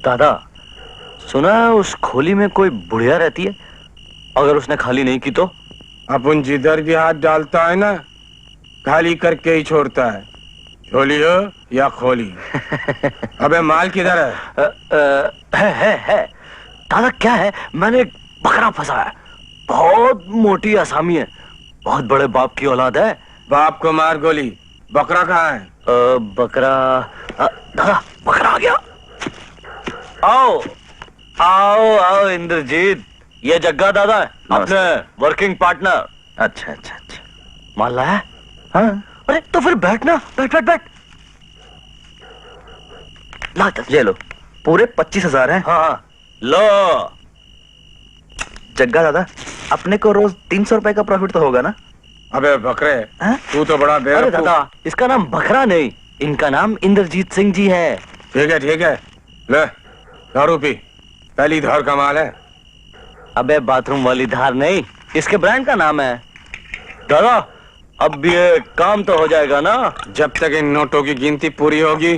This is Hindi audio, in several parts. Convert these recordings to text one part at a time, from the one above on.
दादा, सुना है उस खोली में कोई बुढ़िया रहती है, अगर उसने खाली नहीं की तो? अपन जिधर भी हाथ डालता है ना, खाली करके ही छोड़ता है, झोली हो या खोली। अबे माल किधर है? है दादा। क्या है? मैंने एक बकरा फंसा है, बहुत मोटी आसामी है, बहुत बड़े बाप की औलाद है। बाप को मार गोली। बकरा कहाँ है? बकरा दादा, बकरा आ गया। आओ आओ आओ इंद्रजीत, ये जग्गा दादा है, अपने वर्किंग पार्टनर। अच्छा अच्छा अच्छा, मान लाया? हाँ। अरे तो फिर बैठना, बैठ बैठ बैठ। ला ये लो, पूरे 25,000 हैं। हाँ लो। जग्गा दादा, अपने को रोज 300 रुपए का प्रॉफिट तो होगा ना? अबे बकरे, तू तो बड़ा बेवकूफ। अरे दादा, इसका नाम बकरा नहीं, इनका नाम इंद्रजीत सिंह जी है। ठीक है, ले दारू पी, पहली धार का माल है। अबे बाथरूम वाली धार नहीं, इसके ब्रांड का नाम है। दादा, अब ये काम तो हो जाएगा ना? जब तक इन नोटों की गिनती पूरी होगी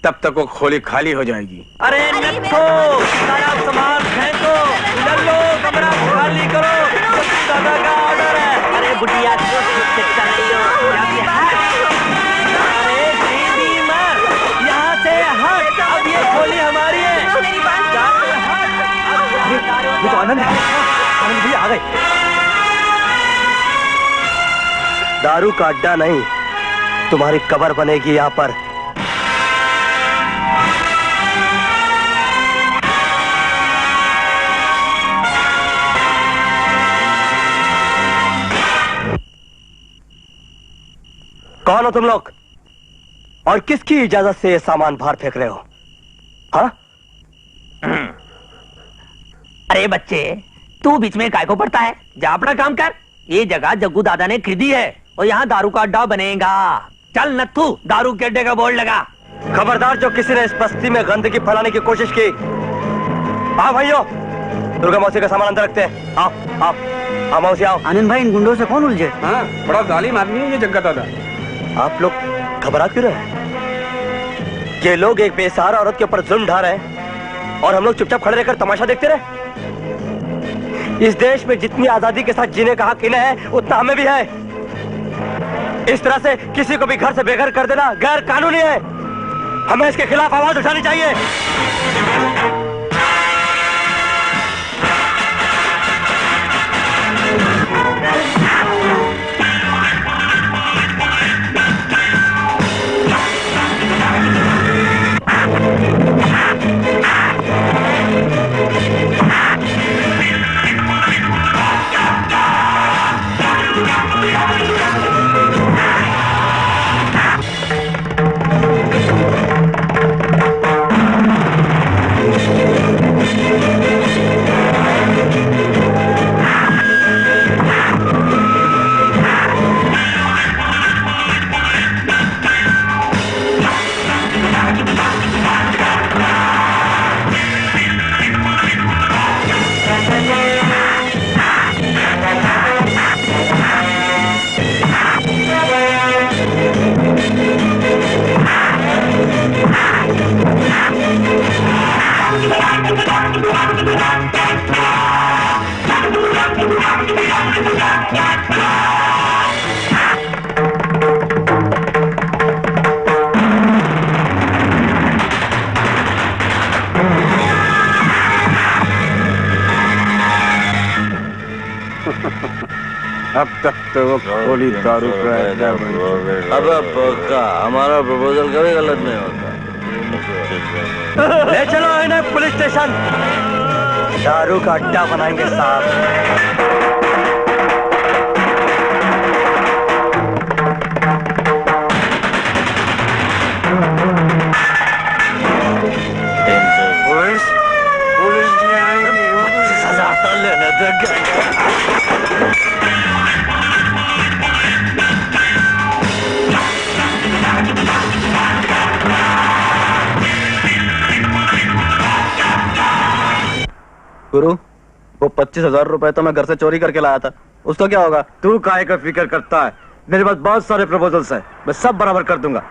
तब तक वो खोली खाली हो जाएगी। अरे नट्ठो, सारा सामान फेंको, चलो कमरा खाली करो, दादा का ऑर्डर है। अरे बुढ़िया कर रही हो? अरे दीदी मत, यहाँ से हट, अब ये खोली हमारी है। ये तो आनंद भी आ गए। दारू का अड्डा नहीं, तुम्हारी कब्र बनेगी यहाँ पर। कौन हो तुम लोग और किसकी इजाजत से ये सामान बाहर फेंक रहे हो? हाँ? अरे बच्चे, तू बीच में काय को पड़ता है? जा अपना काम कर। ये जगह जग्गू दादा ने खरीदी है और यहाँ दारू का अड्डा बनेगा। चल नत्थू, दारू के अड्डे का बोर्ड लगा। खबरदार जो किसी ने इस बस्ती में गंदगी फैलाने की कोशिश की। हाँ भाइयों, दुर्गा मौसी का सामान अंदर रखते हैं। आओ मौसी आओ। आनंद भाई, इन गुंडों से कौन उलझे? हाँ, बड़ा जालिम आदमी है ये जग्गा दादा। आप लोग घबरा क्यों रहे हैं? ये लोग एक बेसहारा औरत के ऊपर जुल्म ढा रहे हैं और हम लोग चुपचाप खड़े रहकर तमाशा देखते रहे। इस देश में जितनी आजादी के साथ जीने का हक इन्हें है, उतना हमें भी है। इस तरह से किसी को भी घर से बेघर कर देना गैर कानूनी है। हमें इसके खिलाफ आवाज उठानी चाहिए। अब तक तो वो खोली दारू का अड्डा बन गया। अब पक्का हमारा प्रपोजल कभी गलत नहीं होता। ले चलो इन्हें पुलिस स्टेशन, दारू का अड्डा बनाएंगे साहब। पुलिस नहीं आएगी, सजा तो लेने देंगे। गुरु, वो 25,000 रुपए तो मैं घर से चोरी करके लाया था, उसका क्या होगा? तू काहे का फिक्र करता है? मेरे पास बहुत सारे प्रपोजल्स हैं, मैं सब बराबर कर दूंगा।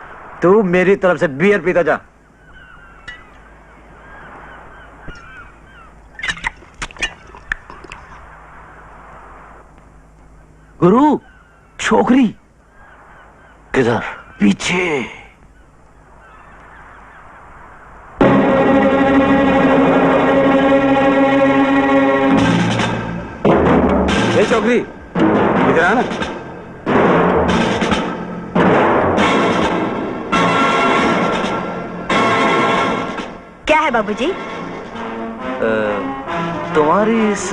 तू मेरी तरफ से बियर पीता जा। गुरु छोकरी किधर? पीछे। ये छोकरी इधर आना। क्या है बाबूजी? तुम्हारी इस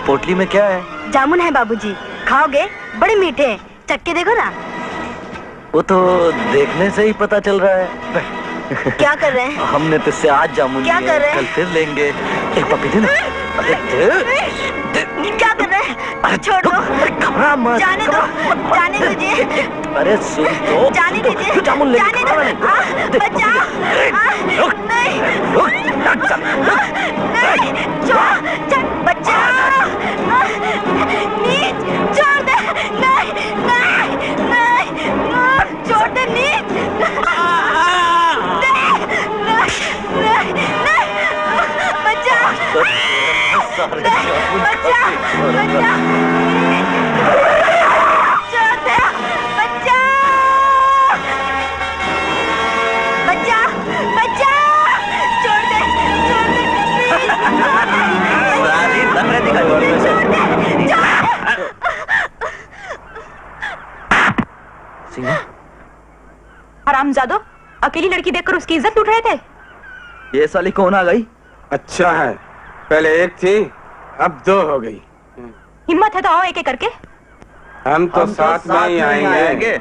पोटली में क्या है? जामुन है बाबूजी, खाओगे? बड़े मीठे हैं, चक्के देखो ना। वो तो देखने से ही पता चल रहा है। क्या कर रहे हैं? हमने तो इससे आज जामुन क्या लिए, कर रहे हैं? कल फिर लेंगे। एक पपी दे ना। अरे क्या कर रहे हैं? छोड़ दो, घबरा मत। जाने दो, जाने दीजिए। अरे सुन तो, जाने दीजिए, जामुन ले जाने दो। बच्चा, नहीं, बच्चा, नीच, छोड़ दे, नहीं, नहीं, नहीं, छोड़ दे, नीच, बच्चा, बच्चा, बच्चा, छोड़ दे, बच्चा, बच्चा, बच्चा, छोड़ दे, सारी नखरे दिखाई और में से। सिंह, हरामजादो, अकेली लड़की देखकर उसकी इज्जत लूट रहे थे। ये साली कौन आ गई? अच्छा है, पहले एक थी, अब दो हो गई। हिम्मत है तो आओ एक एक करके। हम तो साथ में ही आएंगे।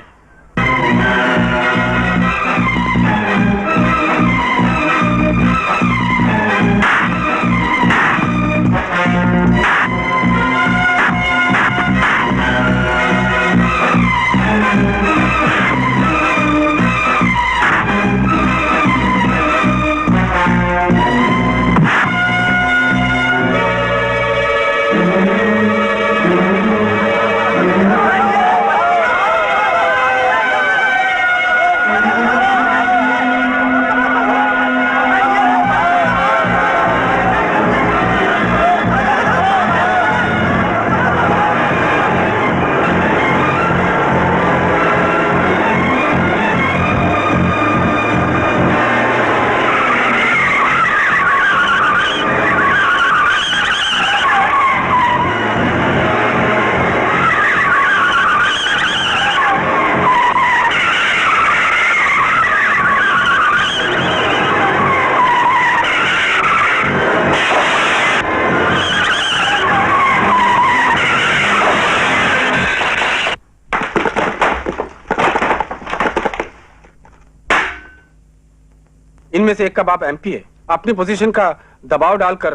इनमें से एक का बाप एमपी है। अपनी पोजीशन का दबाव डालकर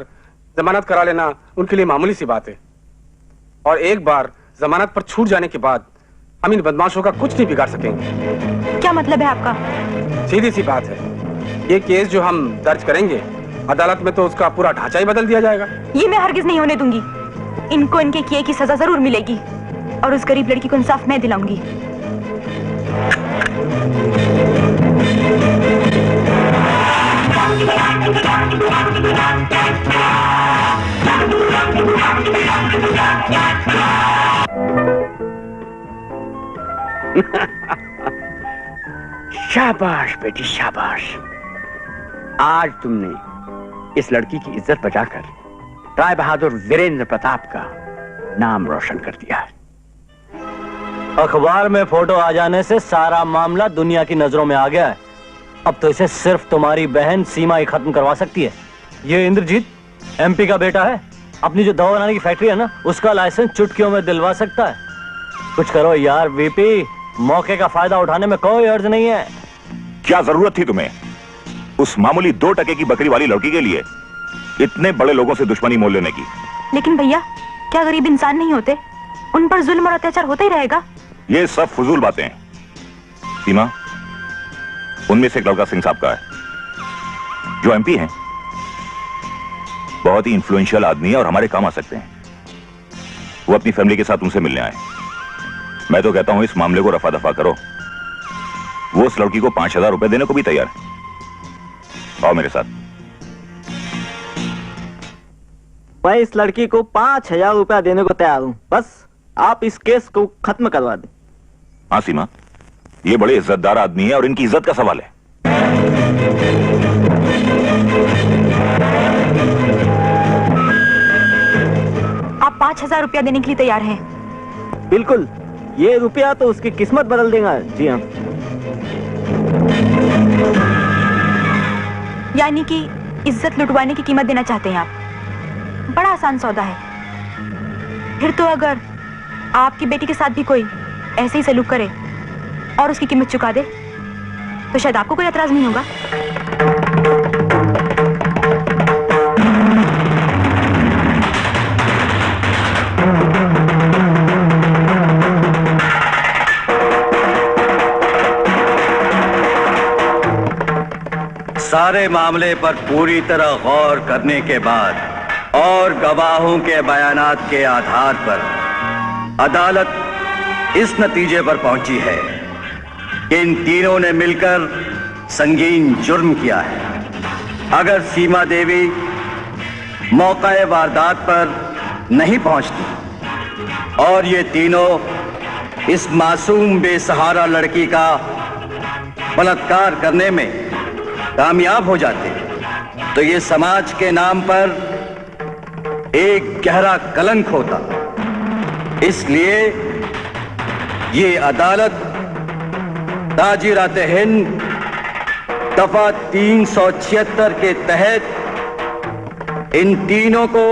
जमानत करा लेना उनके लिए मामूली सी बात है। और एक बार जमानत पर छूट जाने के बाद हम इन बदमाशों का कुछ नहीं बिगाड़ सकेंगे। क्या मतलब है आपका? सीधी सी बात है, ये केस जो हम दर्ज करेंगे अदालत में तो उसका पूरा ढांचा ही बदल दिया जाएगा। ये मैं हरगिज नहीं होने दूंगी। इनको इनके किए की सजा जरूर मिलेगी और उस गरीब लड़की को इंसाफ मैं दिलाऊंगी। शाबाश बेटी शाबाश। आज तुमने इस लड़की की इज्जत बचाकर राय बहादुर वीरेंद्र प्रताप का नाम रोशन कर दिया है। अखबार में फोटो आ जाने से सारा मामला दुनिया की नजरों में आ गया है। अब तो इसे सिर्फ तुम्हारी बहन सीमा ही खत्म करवा सकती है। ये इंद्रजीत एमपी का बेटा है, अपनी जो दवा बनाने की फैक्ट्री है ना, उसका लाइसेंस चुटकियों में दिलवा सकता है। कुछ करो यार वीपी, मौके का फायदा उठाने में कोई अर्ज नहीं है। क्या जरूरत थी तुम्हें उस मामूली 2 टके की बकरी वाली लड़की के लिए इतने बड़े लोगों से दुश्मनी मोल लेने की? लेकिन भैया, क्या गरीब इंसान नहीं होते? उन पर जुल्म और अत्याचार होता ही रहेगा। ये सब फजूल बातें हैं। सीमा, उनमें से एक लड़का सिंह साहब का है जो एमपी हैं, बहुत ही इन्फ्लुएंशियल आदमी है और हमारे काम आ सकते हैं। वो अपनी फैमिली के साथ उनसे मिलने आए। मैं तो कहता हूं इस मामले को रफा दफा करो। वो उस लड़की को 5,000 रुपए देने को भी तैयार है। आओ मेरे साथ। मैं इस लड़की को 5,000 रुपया देने को तैयार हूँ, बस आप इस केस को खत्म करवा दें। हाँ सीमा, ये बड़े इज्जतदार आदमी है और इनकी इज्जत का सवाल है। आप 5,000 रुपया देने के लिए तैयार हैं? बिल्कुल, ये रुपया तो उसकी किस्मत बदल देगा। जी हाँ। यानी कि इज्जत लुटवाने की कीमत देना चाहते हैं आप? बड़ा आसान सौदा है। फिर तो अगर आपकी बेटी के साथ भी कोई ऐसे ही सलूक करे और उसकी कीमत चुका दे तो शायद आपको कोई एतराज नहीं होगा। सारे मामले पर पूरी तरह गौर करने के बाद और गवाहों के बयानात के आधार पर अदालत इस नतीजे पर पहुंची है कि इन तीनों ने मिलकर संगीन जुर्म किया है। अगर सीमा देवी मौका वारदात पर नहीं पहुंचती और ये तीनों इस मासूम बेसहारा लड़की का बलात्कार करने में कामयाब हो जाते तो ये समाज के नाम पर एक गहरा कलंक होता। इसलिए ये अदालत ताजीरात-ए-हिंद दफा 376 के तहत इन तीनों को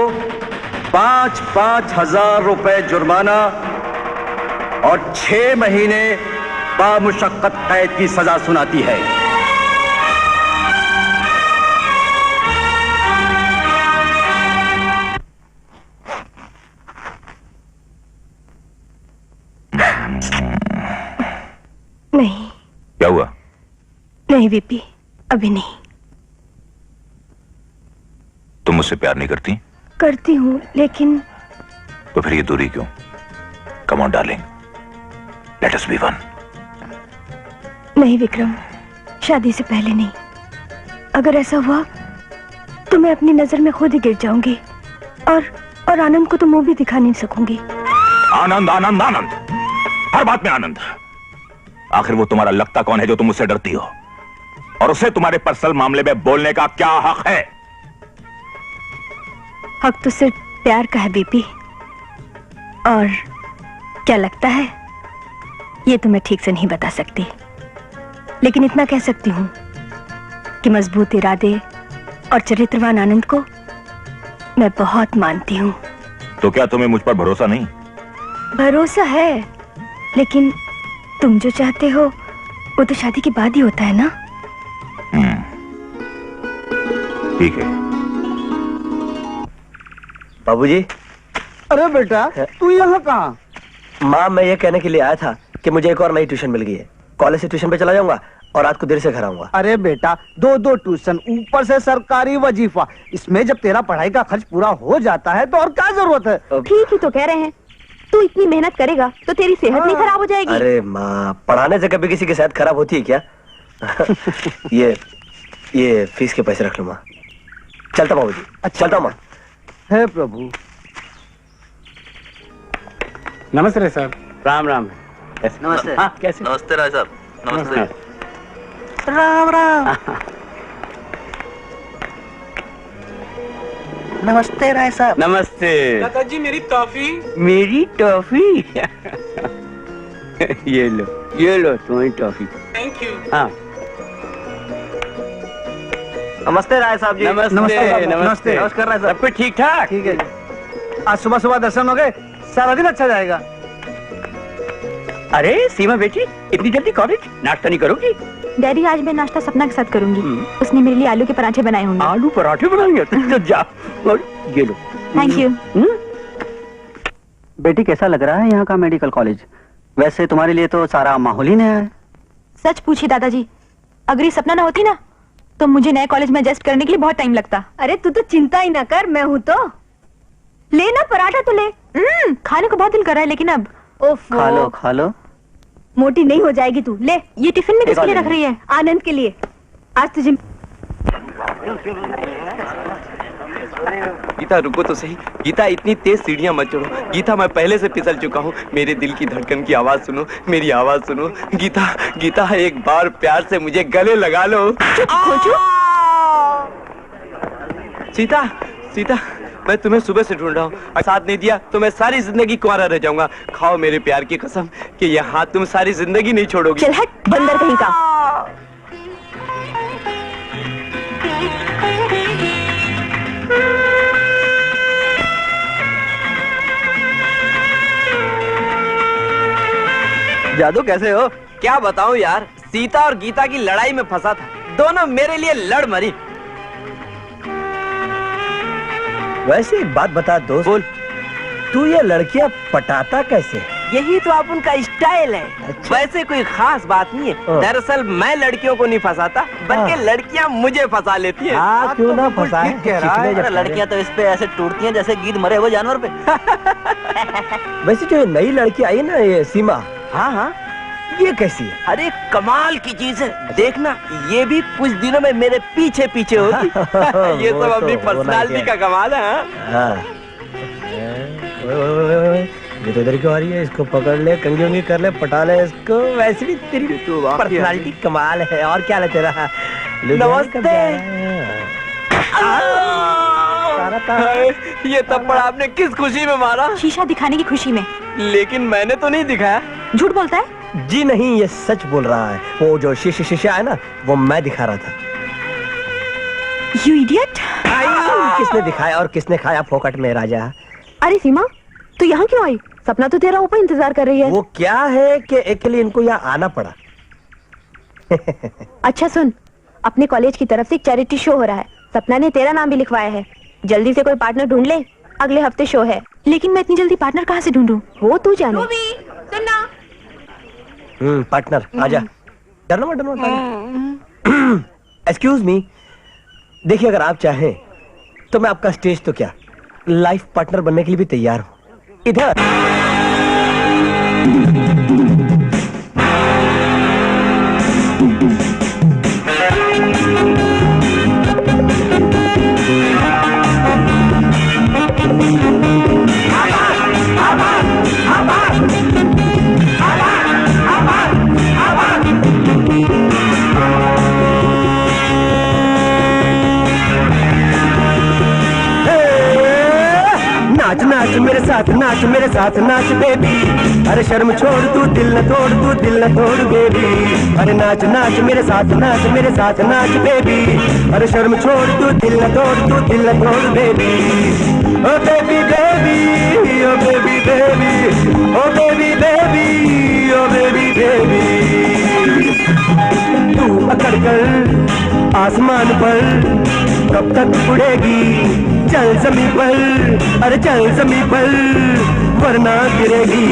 5-5 हजार रुपए जुर्माना और 6 महीने बामुशक्कत कैद की सजा सुनाती है। नहीं। क्या हुआ? नहीं बीपी, अभी नहीं। तुम मुझसे प्यार नहीं करती? करती हूँ, लेकिन तो फिर ये दूरी क्यों? Come on darling, let us B one. नहीं विक्रम, शादी से पहले नहीं। अगर ऐसा हुआ तो मैं अपनी नजर में खुद ही गिर जाऊंगी और आनंद को तो मुंह भी दिखा नहीं सकूंगी। आनंद आनंद आनंद, हर बात में आनंद। आखिर वो तुम्हारा लगता कौन है जो तुम मुझसे डरती हो? और उसे तुम्हारे पर्सनल मामले में बोलने का क्या हक है? हक तो सिर्फ प्यार का है बीपी। और क्या लगता है ये तो मैं ठीक से नहीं बता सकती, लेकिन इतना कह सकती हूँ कि मजबूत इरादे और चरित्रवान आनंद को मैं बहुत मानती हूँ। तो क्या तुम्हें मुझ पर भरोसा नहीं? भरोसा है, लेकिन तुम जो चाहते हो वो तो शादी के बाद ही होता है ना। ठीक है। बाबूजी। अरे बेटा, तू यहाँ कहाँ? माँ, मैं ये कहने के लिए आया था कि मुझे एक और नई ट्यूशन मिल गई है। कॉलेज से ट्यूशन पे चला जाऊंगा और रात को देर से घर आऊंगा। अरे बेटा, 2 ट्यूशन, ऊपर से सरकारी वजीफा, इसमें जब तेरा पढ़ाई का खर्च पूरा हो जाता है तो और क्या जरूरत है? ठीक ही तो कह रहे हैं। तू इतनी मेहनत करेगा तो तेरी सेहत नहीं खराब हो जाएगी? अरे माँ, पढ़ाने से कभी किसी की सेहत खराब होती है क्या? ये फीस के पैसे रख लो माँ। चलता बाबूजी। अच्छा चलता माँ। हे प्रभु। नमस्ते राय साहब। राम राम। नमस्ते। हाँ, कैसे? नमस्ते राय साहब। नमस्ते। राम राम। नमस्ते राय साहब। नमस्ते। दादाजी, मेरी टॉफी। मेरी टॉफी। ये लो तुम्हारी टॉफी। Thank you. हाँ। नमस्ते राय साहब जी। नमस्ते नमस्ते। नमस्कार राय साहब। सब कुछ ठीक ठाक? ठीक है जी। आज सुबह सुबह दर्शन हो गए, सारा दिन अच्छा जाएगा। अरे सीमा बेटी, इतनी जल्दी कॉलेज? नाश्ता नहीं करोगी? डैडी, आज मैं नाश्ता सपना के साथ करूंगी। उसने मेरे लिए आलू के पराठे बनाए होंगे। आलू पराठे बनाएंगे? तो जा और ये लो। Thank you. बेटी, कैसा लग रहा है यहाँ का मेडिकल कॉलेज? वैसे तुम्हारे लिए तो सारा माहौल ही नया है। सच पूछिए दादाजी, अगर ये सपना ना होती ना तो मुझे नए कॉलेज में एडजस्ट करने के लिए बहुत टाइम लगता। अरे तू तो चिंता ही ना कर, मैं हूँ तो। लेना पराठा तो ले। खाने को बहुत दिल कर रहा है, लेकिन अब खा लो खा लो। मोटी नहीं हो जाएगी तू। ले, ये टिफिन में किसके लिए रख रही है? आनंद के लिए। आज तुझे गीता रुको तो सही। गीता इतनी तेज सीढ़ियां मत चढ़ो। गीता मैं पहले से फिसल चुका हूँ। मेरे दिल की धड़कन की आवाज सुनो, मेरी आवाज सुनो। गीता गीता एक बार प्यार से मुझे गले लगा लो। सीता सीता मैं तुम्हें सुबह से ढूंढ रहा हूँ, साथ नहीं दिया तो मैं सारी जिंदगी कुंवारा रह जाऊंगा। खाओ मेरे प्यार की कसम कि यह हाथ तुम सारी जिंदगी नहीं छोड़ोगी। चल हट बंदर कहीं का। जादू कैसे हो? क्या बताऊं यार, सीता और गीता की लड़ाई में फंसा था। दोनों मेरे लिए लड़ मरी। वैसे एक बात बता दोस्त, बोल तू ये लड़कियां पटाता कैसे? यही तो आप उनका स्टाइल है। अच्छा। वैसे कोई खास बात नहीं है। दरअसल मैं लड़कियों को नहीं फंसाता, बल्कि लड़कियां मुझे फंसा लेती हैं। हाँ क्यों ना फंसाए? लड़कियां तो इस पे ऐसे टूटती हैं जैसे गीद मरे हुए जानवर पे। वैसे जो नई लड़की आई ना ये सीमा, हाँ हाँ ये कैसी है? अरे कमाल की चीज है। देखना ये भी कुछ दिनों में मेरे पीछे पीछे होगी। ये सब अपनी पर्सनालिटी का कमाल है। ये तो इधर क्यों आ रही है? इसको पकड़ ले, कंगी उंगी कर ले, पटा ले इसको। वैसे भी तेरी पर्सनालिटी कमाल है। और क्या ले तेरा? नमस्ते। ये थप्पड़ आपने किस खुशी में मारा? शीशा दिखाने की खुशी में। लेकिन मैंने तो नहीं दिखाया। झूठ बोलता है? जी नहीं, ये सच बोल रहा है। वो जो शीशा है ना, वो मैं दिखा रहा था। You idiot! किसने दिखाया और किसने खाया फोकट में राजा? अरे सीमा, तू यहाँ क्यों आई? सपना तो तेरा ऊपर इंतजार कर रही है। वो क्या है कि एक के लिए इनको यहाँ आना पड़ा। अच्छा सुन, अपने कॉलेज की तरफ से एक चैरिटी शो हो रहा है। सपना ने तेरा नाम भी लिखवाया है। जल्दी से कोई पार्टनर ढूंढ ले, अगले हफ्ते शो है। लेकिन मैं इतनी जल्दी पार्टनर कहाँ से ढूंढूं? वो तू जाने। सुनना। पार्टनर आजा। डरना एक्सक्यूज मी, देखिए अगर आप चाहें तो मैं आपका स्टेज तो क्या लाइफ पार्टनर बनने के लिए भी तैयार हूं। इधर नाच नाच मेरे साथ, नाच मेरे साथ, नाच बेबी। अरे शर्म छोड़ तू दिल न तोड़, तू दिल न तोड़ बेबी। अरे नाच नाच मेरे साथ, नाच मेरे साथ, नाच बेबी। अरे शर्म छोड़ तू दिल न तोड़, तू दिल न तोड़ बेबी। ओ बेबी बेबी, ओ बेबी बेबी, ओ बेबी बेबी, ओ बेबी बेबी। तू अकड़ कर आसमान पर कब तक उड़ेगी? चल ज़मीं पर, अरे चल ज़मीं पर, वरना गिरेगी।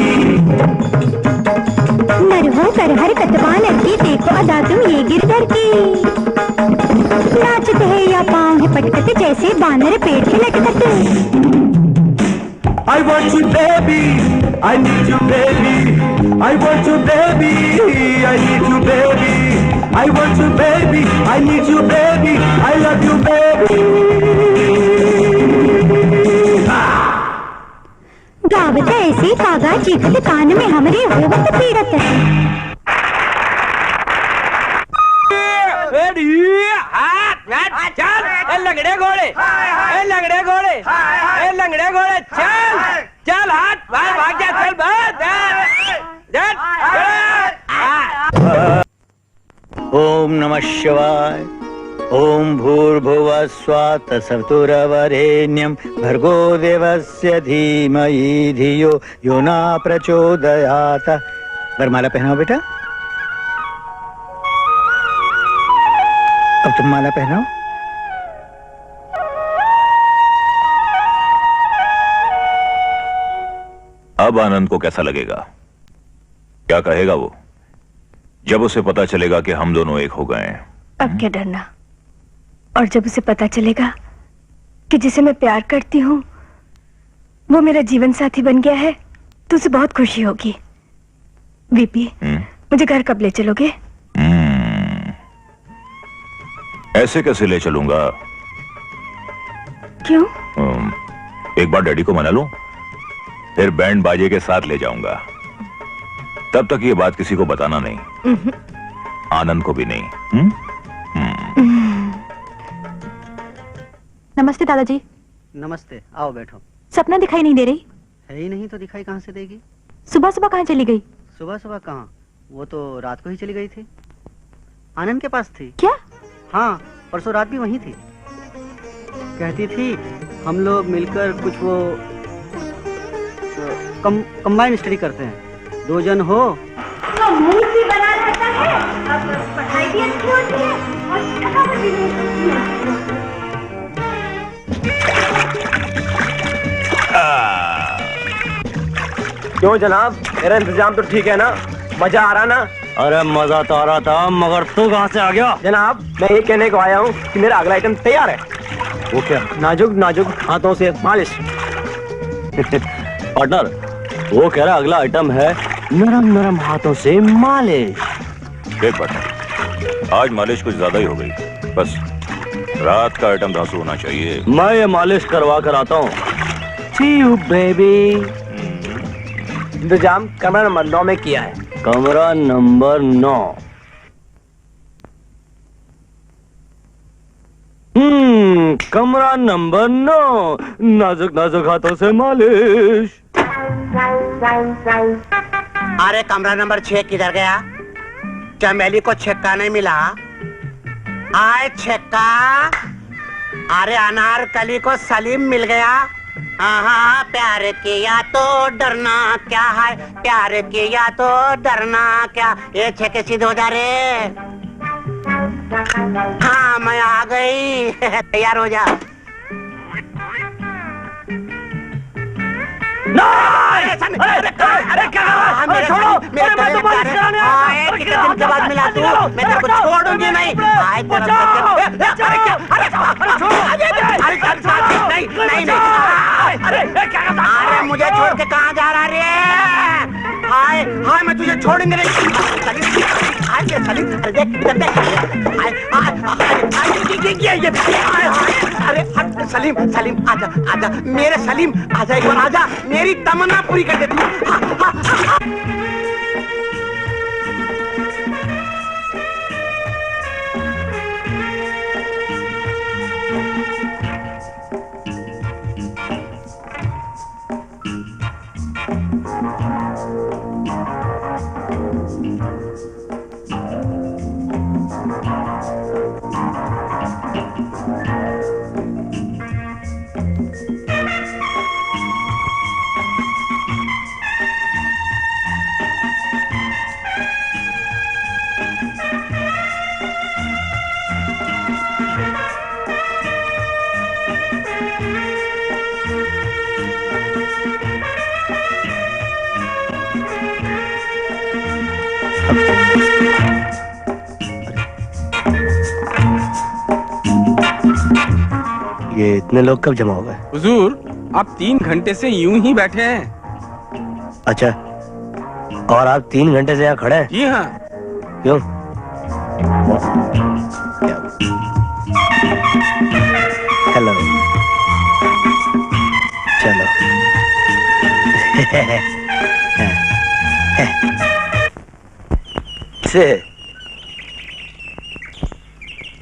मरहू कर हरकत लड़की, देखो अदा तुम ये गिरधर की। नाचते है या पाँव है पटकते, जैसे बानर पेड़ के लटकते। I want you baby, I need you baby, I want you baby, I need you baby, I want you baby, I need you baby, I love you baby। गावत ऐसी कागा चीखत, कान में हमरे होवत पीड़त। चल लंगड़े घोड़े, लंगड़े घोड़े, लंगड़े घोड़े, चल चल हाथ भाग जा, चल ओम नमः शिवाय। ओम भूर्भुवः स्वः तत्सवितुर्वरेण्यं भर्गो देवस्य धीमहि धियो यो न प्रचोदयात्। वरमाला पहनाओ बेटा। अब तुम माला पहनाओ। अब आनंद को कैसा लगेगा? क्या कहेगा वो जब उसे पता चलेगा कि हम दोनों एक हो गए हैं? अब क्या डरना। और जब उसे पता चलेगा कि जिसे मैं प्यार करती हूँ वो मेरा जीवन साथी बन गया है, तो उसे बहुत खुशी होगी। वीपी, मुझे घर कब ले चलोगे? ऐसे कैसे ले चलूंगा? क्यों? एक बार डैडी को मना लूं, फिर बैंड बाजे के साथ ले जाऊंगा। तब तक ये बात किसी को बताना नहीं, आनंद को भी नहीं। नमस्ते दादाजी। नमस्ते, आओ बैठो। सपना दिखाई नहीं दे रही? है ही नहीं तो दिखाई कहाँ से देगी? सुबह सुबह कहाँ चली गई? सुबह सुबह कहाँ, वो तो रात को ही चली गई थी। आनंद के पास थी। क्या? हाँ, परसों रात भी वहीं थी। कहती थी हम लोग मिलकर कुछ वो कंबाइन स्टडी करते हैं, 2 जन हो। मूड भी बना रहता है और पढ़ाई भी अच्छी होती है और थकावट भी नहीं होती है। क्यों जनाब, मेरा इंतजाम तो ठीक है ना? मजा आ रहा ना? अरे मजा तो आ रहा था, मगर तू कहाँ से आ गया? जनाब मैं ये कहने को आया हूँ कि मेरा अगला आइटम तैयार है। वो क्या? नाजुक नाजुक हाथों से मालिश। पार्टनर, वो कह रहा अगला आइटम है नरम नरम हाथों से मालिश। देख पार्टनर, आज मालिश कुछ ज्यादा ही हो गई। बस रात का आइटम धांसू होना चाहिए। मैं ये मालिश करवा कर आता हूँ। See you baby। इंतजाम कमरा नंबर 9 में किया है। कमरा नंबर 9। कमरा नंबर 9, नाजुक नाजुक हाथों से मालिश। अरे कमरा नंबर 6 किधर गया? चमेली को छक्का नहीं मिला? आए छक्का। अरे अनारकली को सलीम मिल गया। हाँ, प्यार किया तो डरना क्या है, प्यार किया तो डरना क्या। ये छक्के सीधे हो जा रे। हाँ मैं आ गई। तैयार हो जा। अरे छोड़ो, मेरे दिन के बाद मिला तू, मैं तेरे को छोड़ूंगी नहीं। अरे मुझे छोड़ के कहाँ जा रहा रे? हाय हाय, मैं तुझे छोड़ूंगी नहीं। अरे सलीम सलीम आजा आजा मेरे सलीम, आजा एक बार आजा, मेरी तमन्ना पूरी कर देती। ये इतने लोग कब जमा हो गए? हुजूर, आप 3 घंटे से यूं ही बैठे हैं। अच्छा, और आप 3 घंटे से यहाँ खड़े हैं? जी हाँ। क्यों? हेलो, चलो। से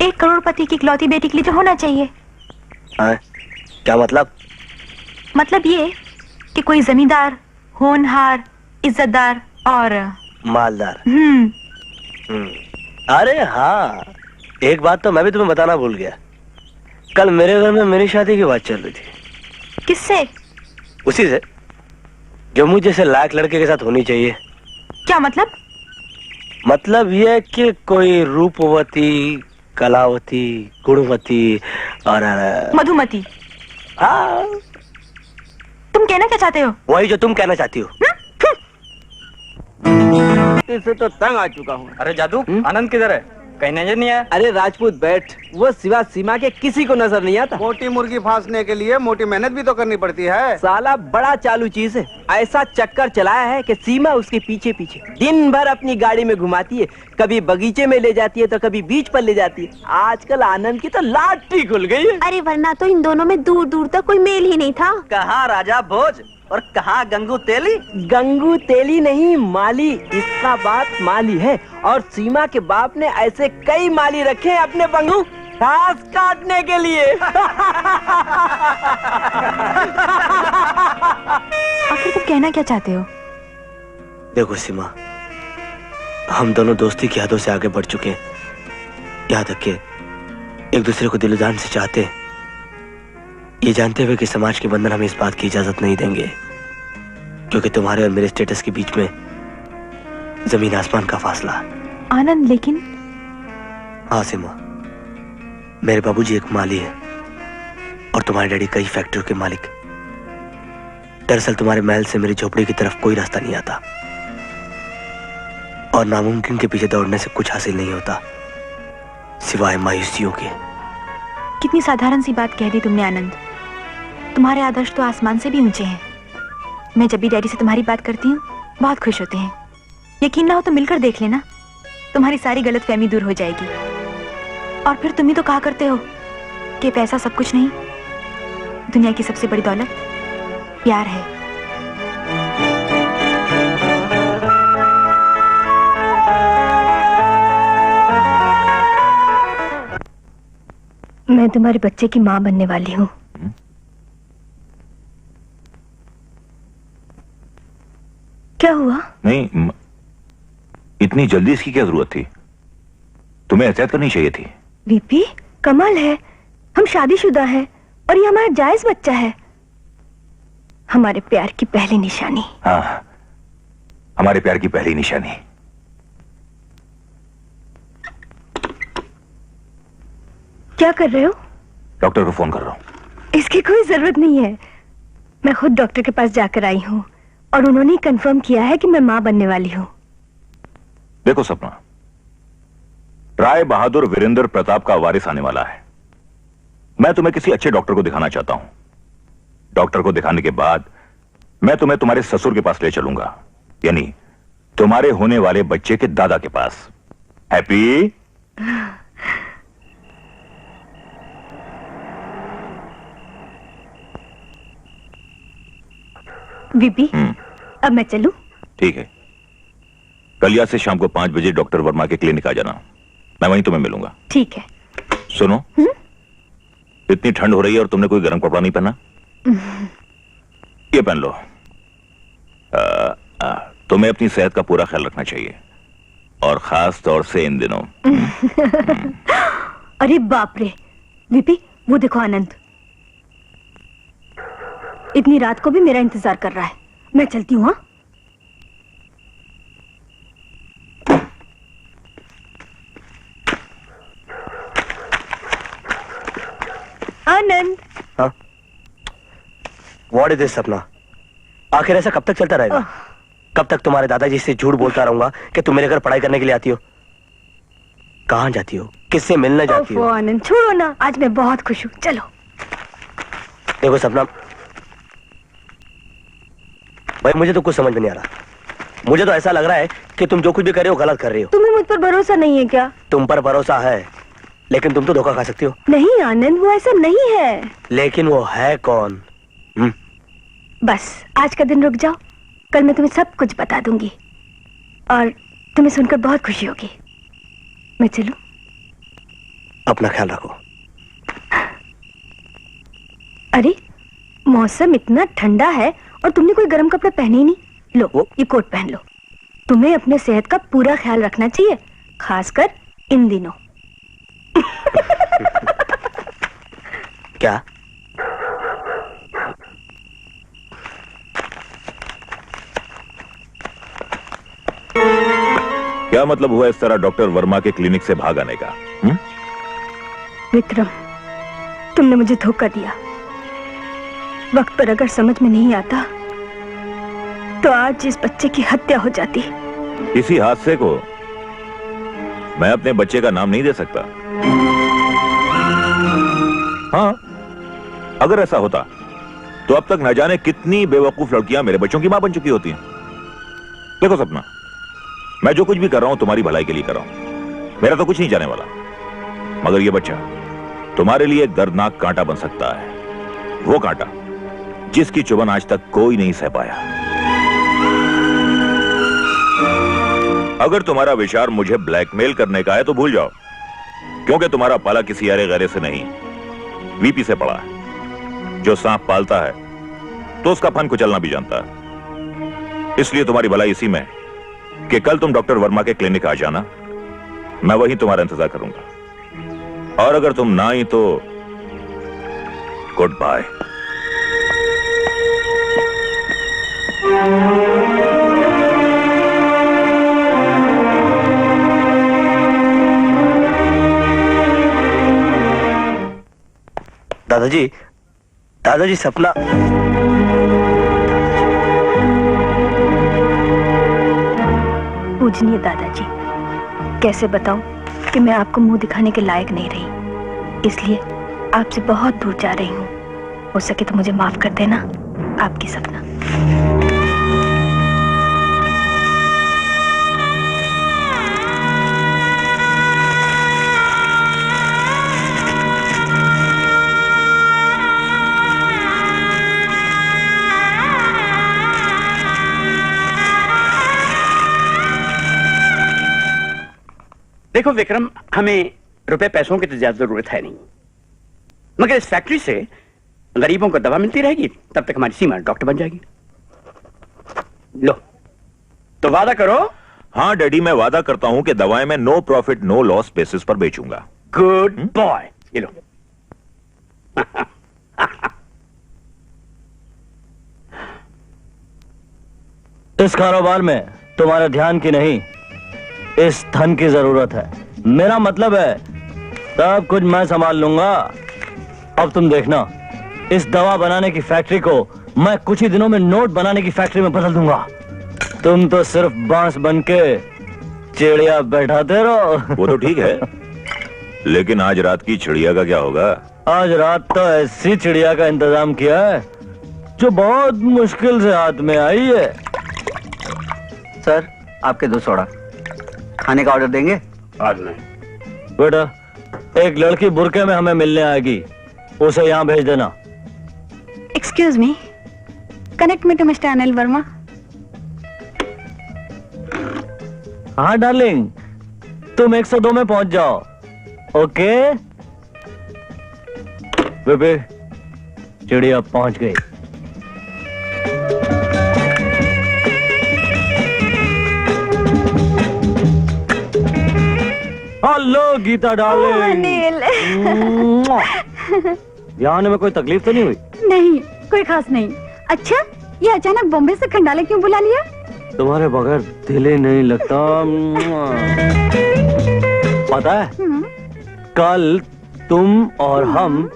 1 करोड़पति की इकलौती बेटी के लिए जो होना चाहिए। क्या मतलब? मतलब ये कि कोई जमींदार, होनहार, इज्जतदार और मालदार। अरे हाँ, एक बात तो मैं भी तुम्हें बताना भूल गया। कल मेरे घर में मेरी शादी की बात चल रही थी। किससे? उसी से जो मुझे जैसे लायक लड़के के साथ होनी चाहिए। क्या मतलब? मतलब ये कि कोई रूपवती, कलावती, गुणवती और मधुमती। तुम कहना क्या चाहते हो? वही जो तुम कहना चाहती हो। इससे तो तंग आ चुका हूँ। अरे जादू, आनंद किधर है? कहीं नजर नहीं आया? अरे राजपूत बैठ, वो सिवा सीमा के किसी को नजर नहीं आता। मोटी मुर्गी फांसने के लिए मोटी मेहनत भी तो करनी पड़ती है। साला बड़ा चालू चीज है, ऐसा चक्कर चलाया है कि सीमा उसके पीछे पीछे दिन भर अपनी गाड़ी में घुमाती है, कभी बगीचे में ले जाती है तो कभी बीच पर ले जाती है। आजकल आनंद की तो लाठी खुल गई है। अरे वरना तो इन दोनों में दूर दूर तक कोई मेल ही नहीं था। कहाँ राजा भोज और कहाँ गंगू तेली? गंगू तेली नहीं, माली। इसका बाप माली है और सीमा के बाप ने ऐसे कई माली रखे हैं अपने बंगू घास काटने के लिए। आखिर तुम कहना क्या चाहते हो? देखो सीमा, हम दोनों दोस्ती की हदों से आगे बढ़ चुके हैं। यहाँ तक के एक दूसरे को दिलो जान से चाहते हैं, ये जानते हुए कि समाज के बंधन हमें इस बात की इजाजत नहीं देंगे, क्योंकि तुम्हारे और मेरे स्टेटस के बीच में जमीन आसमान का फासला। आनंद, लेकिन हाँ सीमा, मेरे बाबूजी एक माली है और तुम्हारे डैडी कई फैक्ट्रियों के मालिक। दरअसल तुम्हारे महल से मेरी झोपड़ी की तरफ कोई रास्ता नहीं आता और नामुमकिन के पीछे दौड़ने से कुछ हासिल नहीं होता सिवाय मायूसियों के। कितनी साधारण सी बात कह दी तुमने आनंद। तुम्हारे आदर्श तो आसमान से भी ऊंचे हैं। मैं जब भी डैडी से तुम्हारी बात करती हूँ बहुत खुश होते हैं। यकीन ना हो तो मिलकर देख लेना, तुम्हारी सारी गलतफहमी दूर हो जाएगी। और फिर तुम ही तो कहा करते हो कि पैसा सब कुछ नहीं, दुनिया की सबसे बड़ी दौलत प्यार है। मैं तुम्हारे बच्चे की मां बनने वाली हूँ। क्या हुआ? नहीं, इतनी जल्दी इसकी क्या जरूरत थी? तुम्हें एहतियात करनी चाहिए थी। वीपी, कमाल है, हम शादीशुदा हैं और ये हमारा जायज बच्चा है। हमारे प्यार की पहली निशानी। हाँ, हमारे प्यार की पहली निशानी। क्या कर रहे हो? डॉक्टर को फोन कर रहा हूँ। इसकी कोई जरूरत नहीं है, मैं खुद डॉक्टर के पास जाकर आई हूँ और उन्होंने कंफर्म किया है कि मैं मां बनने वाली हूँ। देखो सपना, राय बहादुर वीरेंद्र प्रताप का वारिस आने वाला है। मैं तुम्हें किसी अच्छे डॉक्टर को दिखाना चाहता हूं। डॉक्टर को दिखाने के बाद मैं तुम्हें तुम्हारे ससुर के पास ले चलूंगा, यानी तुम्हारे होने वाले बच्चे के दादा के पास। हैप्पी? बीबी, अब मैं चलूं? ठीक है, कल से शाम को 5 बजे डॉक्टर वर्मा के क्लिनिक आ जाना, मैं वहीं तुम्हें मिलूंगा। ठीक है। सुनो, इतनी ठंड हो रही है और तुमने कोई गर्म कपड़ा नहीं पहना? ये पहन लो। तुम्हें अपनी सेहत का पूरा ख्याल रखना चाहिए और खास तौर से इन दिनों। अरे बाप रे बीबी, वो देखो आनंद इतनी रात को भी मेरा इंतजार कर रहा है। मैं चलती हूँ। आनंद। हाँ? What is this सपना? आखिर ऐसा कब तक चलता रहेगा? कब तक तुम्हारे दादाजी से झूठ बोलता रहूंगा कि तुम मेरे घर पढ़ाई करने के लिए आती हो? कहाँ जाती हो? किससे मिलने जाती हो? आनंद छोड़ो ना, आज मैं बहुत खुश हूँ। चलो। देखो सपना, भाई मुझे तो कुछ समझ में नहीं आ रहा। मुझे तो ऐसा लग रहा है कि तुम जो कुछ भी कर रहे हो गलत कर रही हो। तुम्हें मुझ पर भरोसा नहीं है क्या? तुम पर भरोसा है, लेकिन तुम तो धोखा खा सकती हो। नहीं आनंद, वो ऐसा नहीं है। लेकिन वो है कौन? बस आज का दिन रुक जाओ, कल मैं तुम्हें सब कुछ बता दूंगी और तुम्हें सुनकर बहुत खुशी होगी। मैं चलूं? अपना ख्याल रखो। अरे मौसम इतना ठंडा है और तुमने कोई गर्म कपड़े पहने ही नहीं। लो ये कोट पहन लो। तुम्हें अपने सेहत का पूरा ख्याल रखना चाहिए, खासकर इन दिनों। क्या? क्या मतलब हुआ इस तरह डॉक्टर वर्मा के क्लिनिक से भाग आने का? विक्रम, तुमने मुझे धोखा दिया। वक्त पर अगर समझ में नहीं आता तो आज इस बच्चे की हत्या हो जाती। इसी हादसे को मैं अपने बच्चे का नाम नहीं दे सकता। हाँ, अगर ऐसा होता तो अब तक न जाने कितनी बेवकूफ लड़कियां मेरे बच्चों की मां बन चुकी होती हैं। देखो सपना, मैं जो कुछ भी कर रहा हूं तुम्हारी भलाई के लिए कर रहा हूं। मेरा तो कुछ नहीं जाने वाला, मगर यह बच्चा तुम्हारे लिए एक दर्दनाक कांटा बन सकता है। वो कांटा जिसकी चुभन आज तक कोई नहीं सह पाया। अगर तुम्हारा विचार मुझे ब्लैकमेल करने का है तो भूल जाओ, क्योंकि तुम्हारा पाला किसी अरे गहरे से नहीं, वीपी से पड़ा है। जो सांप पालता है तो उसका फन कुचलना भी जानता है। इसलिए तुम्हारी भलाई इसी में कि कल तुम डॉक्टर वर्मा के क्लिनिक आ जाना, मैं वहीं तुम्हारा इंतजार करूंगा। और अगर तुम ना आई तो गुड बाय। दादाजी, दादाजी सपना। पूजनीय दादाजी, कैसे बताऊं कि मैं आपको मुंह दिखाने के लायक नहीं रही, इसलिए आपसे बहुत दूर जा रही हूं। हो सके तो मुझे माफ कर देना। आपकी सपना। देखो विक्रम, हमें रुपए पैसों की तो ज्यादा जरूरत है नहीं, मगर इस फैक्ट्री से गरीबों को दवा मिलती रहेगी, तब तक हमारी सीमा डॉक्टर बन जाएगी। लो, तो वादा करो। हाँ डैडी, मैं वादा करता हूं कि दवाएं मैं no profit no loss basis पर बेचूंगा। Good boy. ये लो। इस कारोबार में तुम्हारे ध्यान की नहीं, इस धन की जरूरत है। मेरा मतलब है सब कुछ मैं संभाल लूंगा। अब तुम देखना, इस दवा बनाने की फैक्ट्री को मैं कुछ ही दिनों में नोट बनाने की फैक्ट्री में बदल दूंगा। तुम तो सिर्फ बांस बन के चिड़िया बैठाते रहो। वो तो ठीक है, लेकिन आज रात की चिड़िया का क्या होगा? आज रात तो ऐसी चिड़िया का इंतजाम किया है जो बहुत मुश्किल से हाथ में आई है। सर, आपके 2 सोडा। खाने का ऑर्डर देंगे? आज नहीं। बेटा, एक लड़की बुरके में हमें मिलने आएगी, उसे यहाँ भेज देना। Excuse me, connect me to mister Anil Verma. हाँ डार्लिंग, तुम 102 में पहुंच जाओ। ओके बेबे, चिड़िया पहुंच गई। Hello Geeta darling. यहाँ आने में कोई तकलीफ तो नहीं हुई? नहीं, कोई खास नहीं। अच्छा, ये अचानक बॉम्बे से खंडाले क्यों बुला लिया? तुम्हारे बगैर दिल ही नहीं लगता। पता है, कल तुम और हम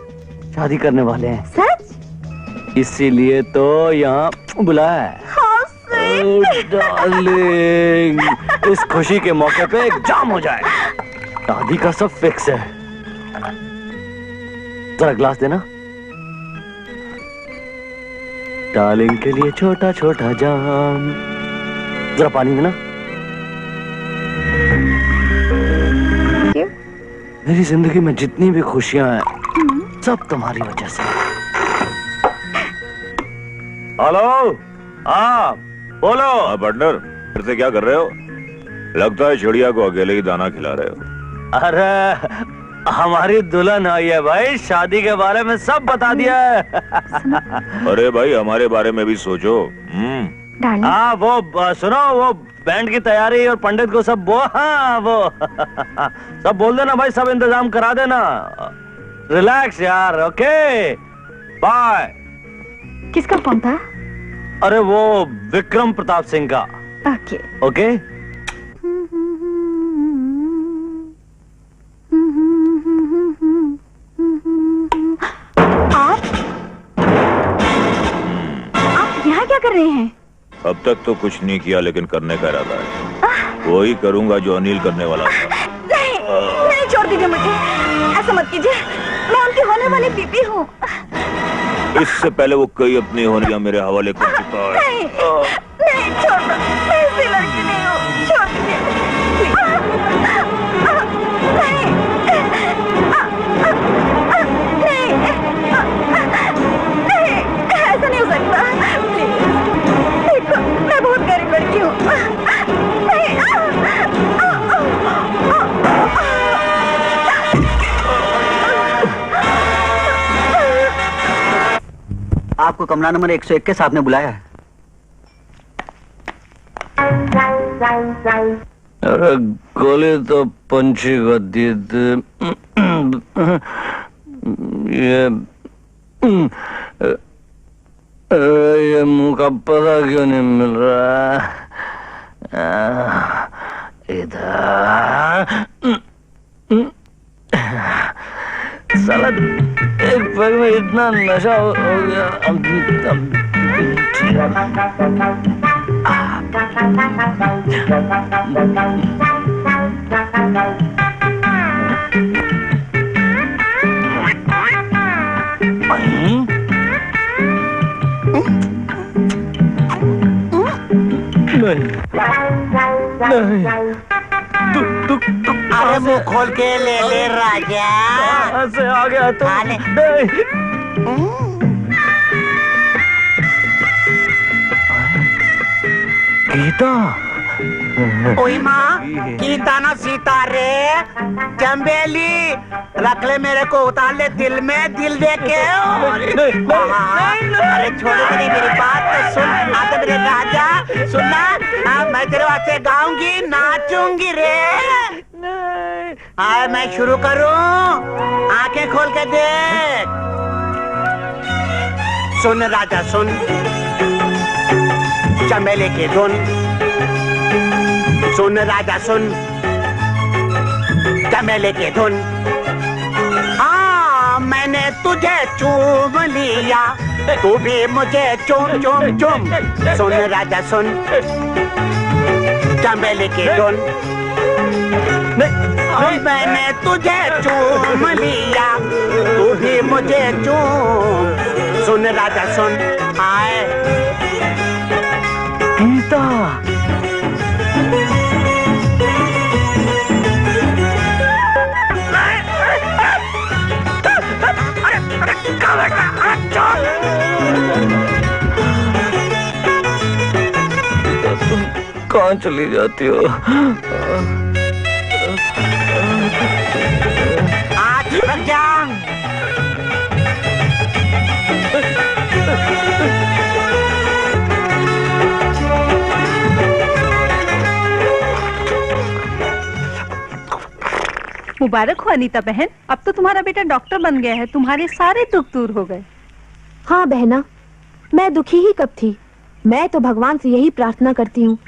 शादी करने वाले हैं। सच? इसीलिए तो यहाँ बुलाया है। डार्लिंग, इस खुशी के मौके पे एक जाम हो जाए। शादी का सब फिक्स है। जरा ग्लास देना। डार्लिंग के लिए छोटा छोटा जाम। जरा पानी देना। मेरी जिंदगी में जितनी भी खुशियां हैं सब तुम्हारी वजह से। हेलो, हाँ बोलो। हाँ पार्टनर, फिर से क्या कर रहे हो? लगता है चिड़िया को अकेले ही दाना खिला रहे हो। अरे हमारी दुल्हन आई है भाई, शादी के बारे में सब बता दिया है। अरे भाई, हमारे बारे में भी सोचो। हाँ वो सुनो, वो बैंड की तैयारी और पंडित को सब वो सब बोल देना भाई, सब इंतजाम करा देना। रिलैक्स यार। Okay bye. किसका फोन था? अरे वो विक्रम प्रताप सिंह का। Okay okay. आप यहाँ क्या कर रहे हैं? अब तक तो कुछ नहीं किया, लेकिन करने का इरादा है। वही करूंगा जो अनिल करने वाला था। दीजिए मुझे, ऐसा मत कीजिए, मैं उनकी होने वाली बीबी हूँ। इससे पहले वो कई अपनी होने मेरे हवाले कर चुका है। नहीं, नहीं छोड़ दो, मैं ऐसी लड़की नहीं हूँ, छोड़ दीजिए। नहीं, ऐसा नहीं हो सकता, प्लीज। देखो, मैं बहुत गरीब लड़की हूँ। आपको कमरा नंबर 101 के साहब ने बुलाया है। अरे गोली तो पंछी को दी थी। ये मुंह का पता क्यों नहीं मिल रहा? इधर साला एक पैग में इतना नशा हो गया। नहीं, तू अरे मुंह खोल के ले ले राजा। कहाँ से आ गया तू? गीता, ओई माँ, गीता ना सीता रे, चंबेली, रख ले मेरे को, उतार ले दिल में, दिल दे के। अरे छोड़ो मेरी बात तो सुन, आते मेरे राजा, सुनना, मैं तेरे वास्ते गाऊंगी, नाचूंगी रे। आए मैं शुरू करूं, आंखें खोल के देख। सुन राजा सुन, चमेली की धुन, सुन राजा सुन, चमेली की धुन। हाँ मैंने तुझे चूम लिया, तू भी मुझे चूम चूम चूम। सुन राजा सुन, चमेली की धुन। मैंने तुझे चूम लिया, तू भी मुझे चूम। सुन राजा सुन, आए गीता, तुम कहाँ चली जाती हो? आज लग जा। मुबारक हो अनीता बहन, अब तो तुम्हारा बेटा डॉक्टर बन गया है, तुम्हारे सारे दुख दूर हो गए। हाँ बहना, मैं दुखी ही कब थी। मैं तो भगवान से यही प्रार्थना करती हूँ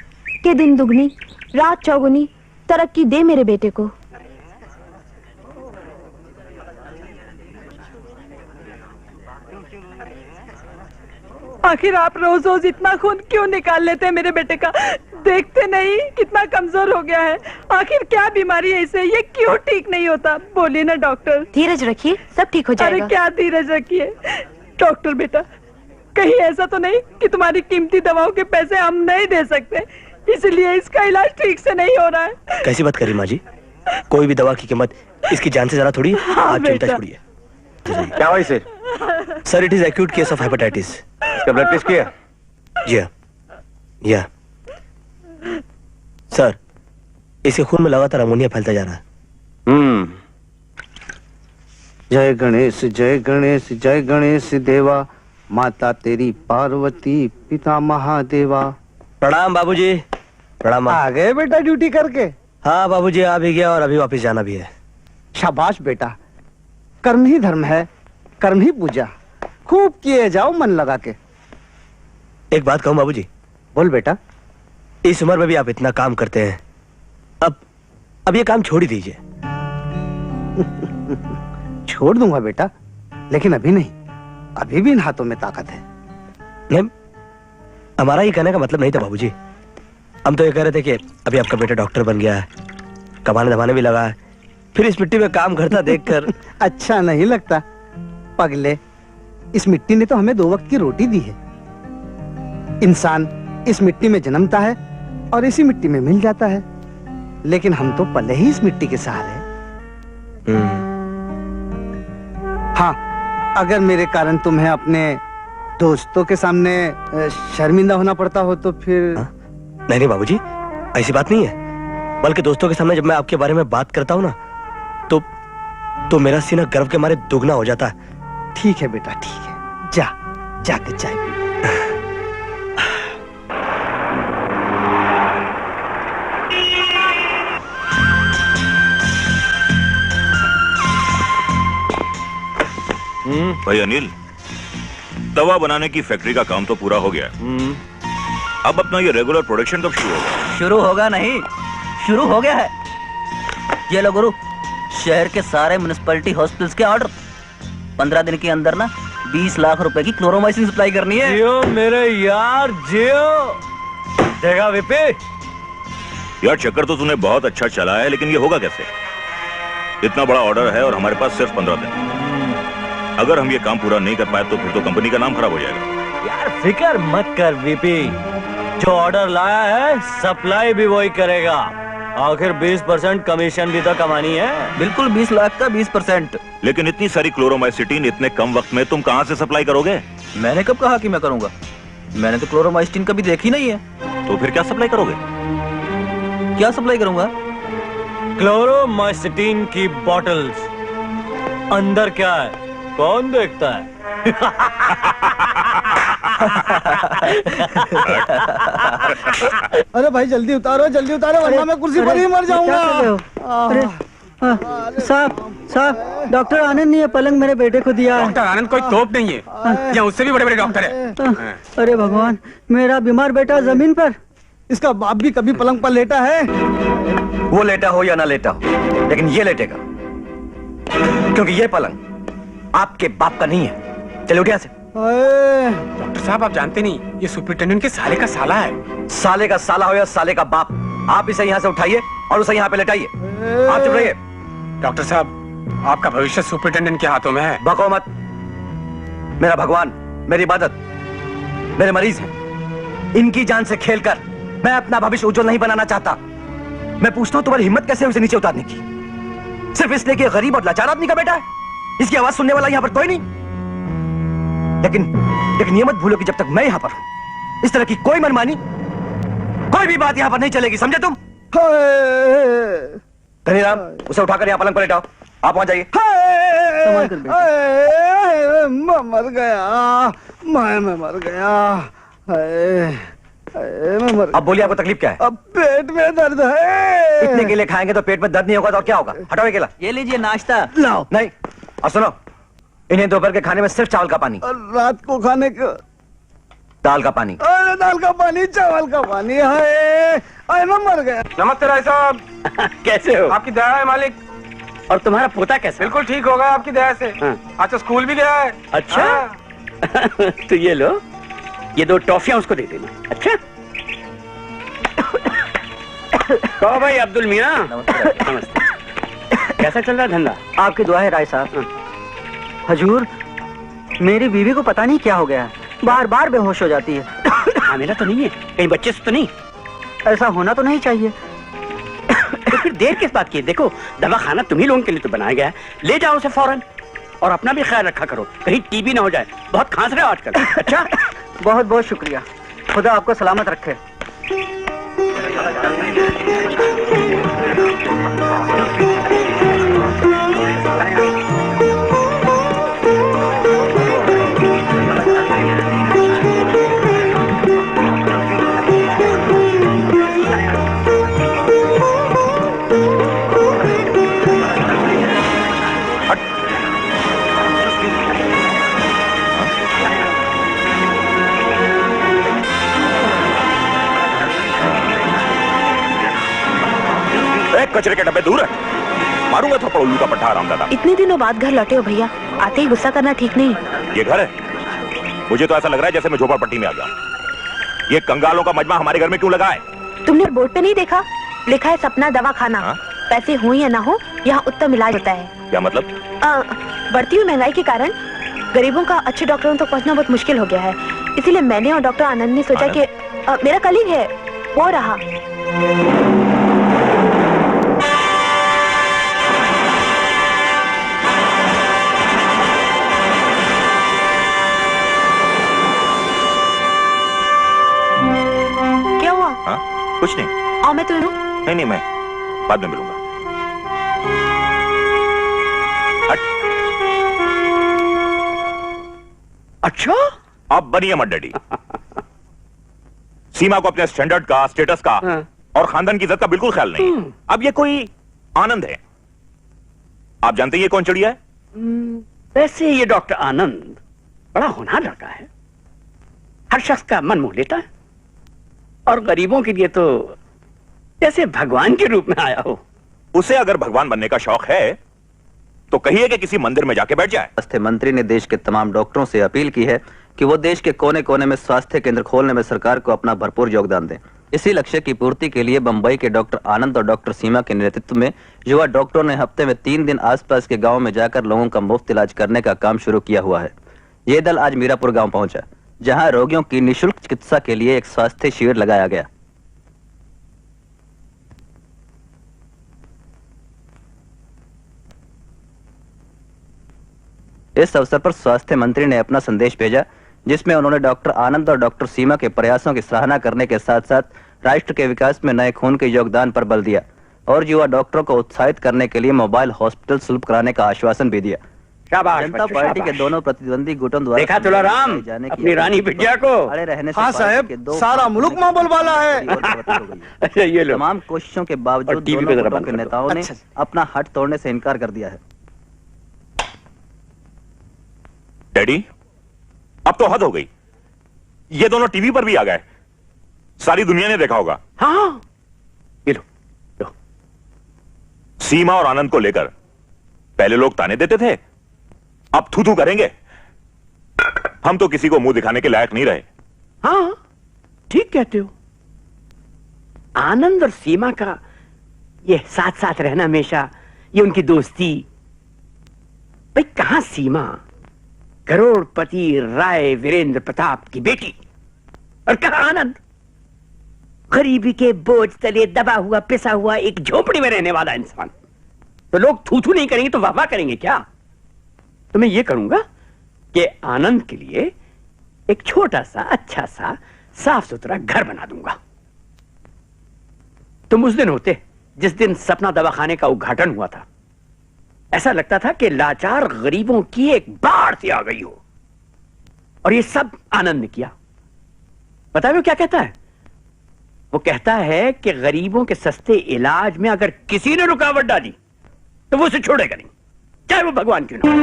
कि दिन दुगनी रात चौगुनी तरक्की दे मेरे बेटे को। आखिर आप रोज रोज इतना खून क्यों निकाल लेते हैं मेरे बेटे का? देखते नहीं कितना कमजोर हो गया है। आखिर क्या बीमारी है इसे, ये क्यों ठीक नहीं होता? बोलिए ना डॉक्टर। धीरज रखिए, सब ठीक हो जाएगा। अरे क्या धीरज रखिए डॉक्टर बेटा, कहीं ऐसा तो नहीं कि तुम्हारी कीमती दवाओं के पैसे हम नहीं दे सकते, इसलिए इसका इलाज ठीक से नहीं हो रहा है? कैसी बात करी माँ जी, कोई भी दवा की कीमत इसकी जान से ज्यादा थोड़ी। आप चिंता छोड़िए। क्या हुआ इसे? Sir it is acute case of hepatitis. इसका ब्लड टेस्ट किया? जी या सर, इसके खून में लगातार अमोनिया फैलता जा रहा है। जय गणेश जय गणेश जय गणेश देवा, माता तेरी पार्वती पिता महादेवा। प्रणाम बाबूजी। प्रणाम। आ गए बेटा ड्यूटी करके? हाँ बाबूजी आ भी गया और अभी वापस जाना भी है। शाबाश बेटा, कर्म ही धर्म है, कर्म ही पूजा, खूब किए जाओ मन लगा के। एक बात कहूँ बाबूजी? बोल बेटा। इस उम्र में भी आप इतना काम करते हैं, अब ये काम छोड़ ही दीजिए। छोड़ दूंगा बेटा, लेकिन अभी नहीं, अभी भी इन हाथों में ताकत है। नहीं, हमारा ये कहने का मतलब नहीं था बाबूजी। हम तो ये कह रहे थे कि अभी आपका बेटा डॉक्टर बन गया है, कमाने धमाने भी लगा है, फिर इस मिट्टी में काम करता देखकर अच्छा नहीं लगता? पगले, इस मिट्टी ने तो हमें 2 वक्त की रोटी दी है। इंसान इस मिट्टी में जन्मता है और इसी मिट्टी में मिल जाता है, लेकिन हम तो पले ही इस मिट्टी के सहारे। हाँ, अगर मेरे कारण तुम्हें अपने दोस्तों के सामने शर्मिंदा होना पड़ता हो तो फिर नहीं बाबूजी, ऐसी बात नहीं है। बल्कि दोस्तों के सामने जब मैं आपके बारे में बात करता हूँ ना, तो मेरा सीना गर्व के मारे दुगना हो जाता है। ठीक है बेटा, ठीक है, जाकर चाय पी। भाई अनिल, दवा बनाने की फैक्ट्री का काम तो पूरा हो गया। अब अपना ये रेगुलर प्रोडक्शन कब शुरू होगा? शुरू होगा नहीं, शुरू हो गया है। ये लो गुरु, शहर के सारे म्युनिसिपैलिटी हॉस्पिटल्स के ऑर्डर। 15 दिन के अंदर ना 20 लाख रुपए की क्लोरोमाइसिन सप्लाई करनी है। जियो मेरे यार, जियो। देखा विपी? यार चक्कर तो तूने बहुत अच्छा चला है, लेकिन ये होगा कैसे? इतना बड़ा ऑर्डर है और हमारे पास सिर्फ 15 दिन। अगर हम ये काम पूरा नहीं कर पाए तो फिर तो कंपनी का नाम खराब हो जाएगा। यार फिक्र मत कर वीपी, जो ऑर्डर लाया है सप्लाई भी वही करेगा। आखिर 20% कमीशन भी तो कमानी है। बिल्कुल 20 लाख का 20%। लेकिन इतनी सारी क्लोरोमाइसिटीन इतने कम वक्त में तुम कहां से सप्लाई करोगे? मैंने कब कहा कि मैं करूंगा? मैंने तो क्लोरोमाइसिटीन कभी देखी नहीं है। तो फिर क्या सप्लाई करोगे? क्या सप्लाई करूंगा? क्लोरोमाइसिटीन की बॉटल्स। अंदर क्या है कौन देखता है? अरे भाई जल्दी उतारो वरना मैं कुर्सी पर ही मर जाऊंगा। साहब, डॉक्टर आनंद ने ये पलंग मेरे बेटे को दिया है। डॉक्टर आनंद कोई तोप नहीं है, या उससे भी बड़े बड़े डॉक्टर है। अरे भगवान, मेरा बीमार बेटा जमीन पर। इसका बाप भी कभी पलंग पर लेटा है? वो लेटा हो या ना लेटा हो, लेकिन ये लेटेगा, क्योंकि ये पलंग आपके बाप का नहीं है। चलो उठिए से। डॉक्टर साहब, आप जानते नहीं, ये सुपरिटेंडेंट के साले का साला है। साले का साला हो या साले का बाप, आप इसे यहाँ से उठाइए और उसे यहाँ पे लेटाइए। आप चुप रहिए। डॉक्टर साहब, आपका भविष्य सुपरिटेंडेंट के हाथों में है। बको मत। मेरा भगवान, मेरी इबादत, मेरे मरीज हैं। इनकी जान से खेलकर मैं अपना भविष्य उज्जवल नहीं बनाना चाहता। मैं पूछता हूँ तुम्हारी हिम्मत कैसे उसे नीचे उतारने की? सिर्फ इसलिए कि गरीब और लाचार आदमी का बेटा है, इसकी आवाज सुनने वाला यहाँ पर कोई नहीं। लेकिन ये मत भूलो कि जब तक मैं यहाँ पर हूँ, इस तरह की कोई मनमानी, कोई भी बात यहाँ पर नहीं चलेगी, समझे तुम? धनीराम, उसे उठाकर यहाँ पलंग पर लेटाओ। आप वहां जाइए। मैं मर गया, मैं मर गया। अब बोलिए, आपको तकलीफ क्या है? अब पेट में दर्द है। इतने केले खाएंगे तो पेट में दर्द नहीं होगा तो और क्या होगा? हटाओ ये केला। ये लीजिए नाश्ता। लाओ। नहीं, और सुनो, इन्हें दोपहर के खाने में सिर्फ चावल का पानी, और रात को खाने का दाल का पानी। अरे दाल का पानी, चावल का पानी। हाय मैं मर गया। नमस्ते राय साहब। कैसे हो? आपकी दया है मालिक। और तुम्हारा पोता कैसे? बिल्कुल ठीक होगा आपकी दया से। आज तो स्कूल भी गया है। अच्छा। तो ये लो, ये 2 टॉफियां उसको दे देना। अच्छा। कहो भाई अब्दुल मियां। नमस्ते। कैसा चल रहा धंधा? आपकी दुआ है राय साहब। हजूर, मेरी बीवी को पता नहीं क्या हो गया है, बार बार बेहोश हो जाती है। हामिला तो नहीं है? कहीं बच्चे से तो नहीं? ऐसा होना तो नहीं चाहिए। तो फिर देर किस बात की? देखो, दवा खाना तुम्ही लोगों के लिए तो बनाया गया है, ले जाओ उसे फौरन। और अपना भी ख्याल रखा करो, कहीं टीबी ना हो जाए, बहुत खांस रहे हो आजकल। अच्छा, बहुत बहुत शुक्रिया, खुदा आपको सलामत रखे। कचरे के डब्बे दूर है, मारूंगा थप्पड़ उल्लू का पट्टा हरामजादा। इतने दिनों बाद घर लौटे हो भैया, आते ही गुस्सा करना ठीक नहीं। ये घर है? मुझे तो ऐसा लग रहा है जैसे मैं झोपड़पट्टी में आ गया। ये कंगालों का मजमा हमारे घर में क्यों लगा है? तुमने बोर्ड पे नहीं देखा? लिखा है सपना दवा खाना। पैसे हो या ना हो, यहाँ उत्तम इलाज होता है। क्या मतलब? बढ़ती हुई महंगाई के कारण गरीबों का अच्छे डॉक्टरों तक पहुँचना बहुत मुश्किल हो गया है। इसीलिए मैंने और डॉक्टर आनंद ने सोचा कि मेरा कलीग है वो रहा। क्या हुआ? हाँ, कुछ नहीं। आओ मैं तुम्हें नहीं, मैं बाद में मिलूंगा। अच्छा, आप बनिए मत डैडी। सीमा को अपने स्टैंडर्ड का, स्टेटस का और खानदान की इज्जत का बिल्कुल ख्याल नहीं है। अब ये कोई आनंद है, आप जानते हैं ये कौन चिड़िया है? वैसे ये डॉक्टर आनंद बड़ा होनहार लड़का है, हर शख्स का मन मोह लेता है और गरीबों के लिए तो जैसे भगवान के रूप में आया हो। उसे अगर भगवान बनने का शौक है तो कहिए कि किसी मंदिर में जाके बैठ जाए। स्वास्थ्य मंत्री ने देश के तमाम डॉक्टरों से अपील की है कि वो देश के कोने कोने में स्वास्थ्य केंद्र खोलने में सरकार को अपना भरपूर योगदान दें। इसी लक्ष्य की पूर्ति के लिए बंबई के डॉक्टर आनंद और डॉक्टर सीमा के नेतृत्व में युवा डॉक्टरों ने हफ्ते में 3 दिन आसपास के गाँव में जाकर लोगों का मुफ्त इलाज करने का काम शुरू किया हुआ है। ये दल आज मीरापुर गाँव पहुंचा, जहाँ रोगियों की निःशुल्क चिकित्सा के लिए एक स्वास्थ्य शिविर लगाया गया। इस अवसर पर स्वास्थ्य मंत्री ने अपना संदेश भेजा, जिसमें उन्होंने डॉक्टर आनंद और डॉक्टर सीमा के प्रयासों की सराहना करने के साथ साथ राष्ट्र के विकास में नए खून के योगदान पर बल दिया और युवा डॉक्टरों को उत्साहित करने के लिए मोबाइल हॉस्पिटल शुल्क कराने का आश्वासन भी दिया। जनता पार्टी के दोनों प्रतिद्वंदी गुटों द्वारा देखा तुलाराम अपनी रानी बिटिया को? अरे रहने से हाँ साहब, सारा मुल्क मामूल वाला है। ये लो। तमाम कोशिशों के बावजूद दोनों गुटों के नेताओं ने अपना हट तोड़ने से इनकार कर दिया है। डैडी, अब तो हद हो गई। ये दोनों टीवी पर भी आ गए, सारी दुनिया ने देखा होगा। हाँ, ये लो। सीमा और आनंद को लेकर पहले लोग ताने देते थे, अब थू करेंगे। हम तो किसी को मुंह दिखाने के लायक नहीं रहे। हाँ, ठीक कहते हो। आनंद और सीमा का ये साथ साथ रहना हमेशा, ये उनकी दोस्ती। भाई कहां सीमा करोड़पति राय वीरेंद्र प्रताप की बेटी, और कहां आनंद गरीबी के बोझ तले दबा हुआ पिसा हुआ एक झोपड़ी में रहने वाला इंसान। तो लोग थू नहीं करेंगे तो वाह करेंगे क्या? तो मैं ये करूंगा कि आनंद के लिए एक छोटा सा अच्छा सा साफ सुथरा घर बना दूंगा। तुम उस दिन होते जिस दिन सपना दवाखाने का उद्घाटन हुआ था। ऐसा लगता था कि लाचार गरीबों की एक बाढ़ सी आ गई हो, और ये सब आनंद ने किया। पता है वो क्या कहता है? वो कहता है कि गरीबों के सस्ते इलाज में अगर किसी ने रुकावट डाली तो वो उसे छोड़ेगा नहीं, चाहे वो भगवान क्यों ना हो।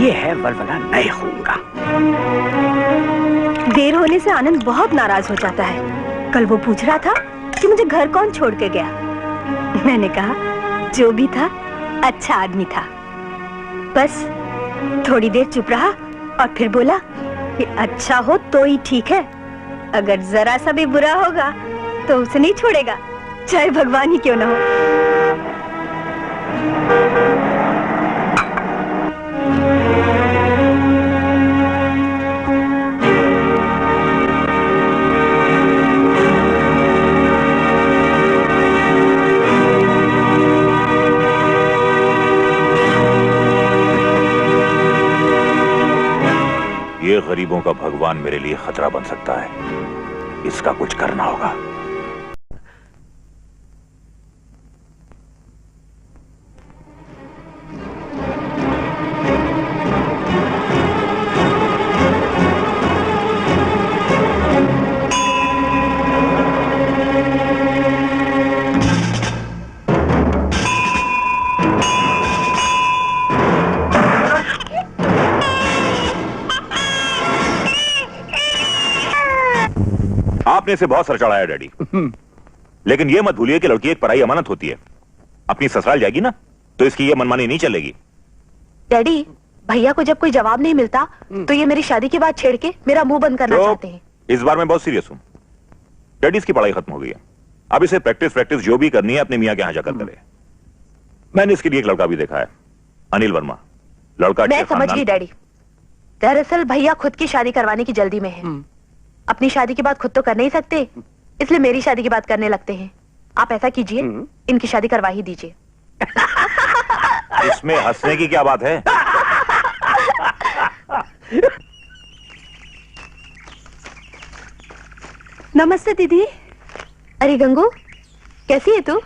ये है वलवला नए खून का। देर होने से आनंद बहुत नाराज हो जाता है। कल वो पूछ रहा था कि मुझे घर कौन छोड़ के गया। मैंने कहा जो भी था अच्छा आदमी था। बस थोड़ी देर चुप रहा और फिर बोला कि अच्छा हो तो ही ठीक है, अगर जरा सा भी बुरा होगा तो उसे नहीं छोड़ेगा, चाहे भगवान ही क्यों ना हो। ये गरीबों का भगवान मेरे लिए खतरा बन सकता है, इसका कुछ करना होगा। आपने इसे बहुत सर चढ़ाया डैडी, लेकिन यह मत भूलिए कि लड़की एक पराई अमानत होती है। अपनी ससुराल जाएगी ना तो इसकी यह मनमानी नहीं चलेगी। डैडी, भैया को जब कोई जवाब नहीं मिलता तो ये मेरी शादी के बाद छेड़ के मेरा मुंह बंद करना चाहते हैं। इस बार मैं बहुत सीरियस हूं। डैडी, इसकी पढ़ाई खत्म हो गई है, अब इसे प्रैक्टिस प्रैक्टिस जो भी करनी है अपने मियाँ के यहाँ जाकर करे। मैंने इसके लिए एक लड़का भी देखा है, अनिल वर्मा। लड़का मैं समझ गई डैडी। दरअसल भैया खुद की शादी करवाने की जल्दी में है। अपनी शादी की बात खुद तो कर नहीं सकते, इसलिए मेरी शादी की बात करने लगते हैं। आप ऐसा कीजिए, इनकी शादी करवा ही दीजिए। इसमें हंसने की क्या बात है? नमस्ते दीदी। अरे गंगू, कैसी है तू?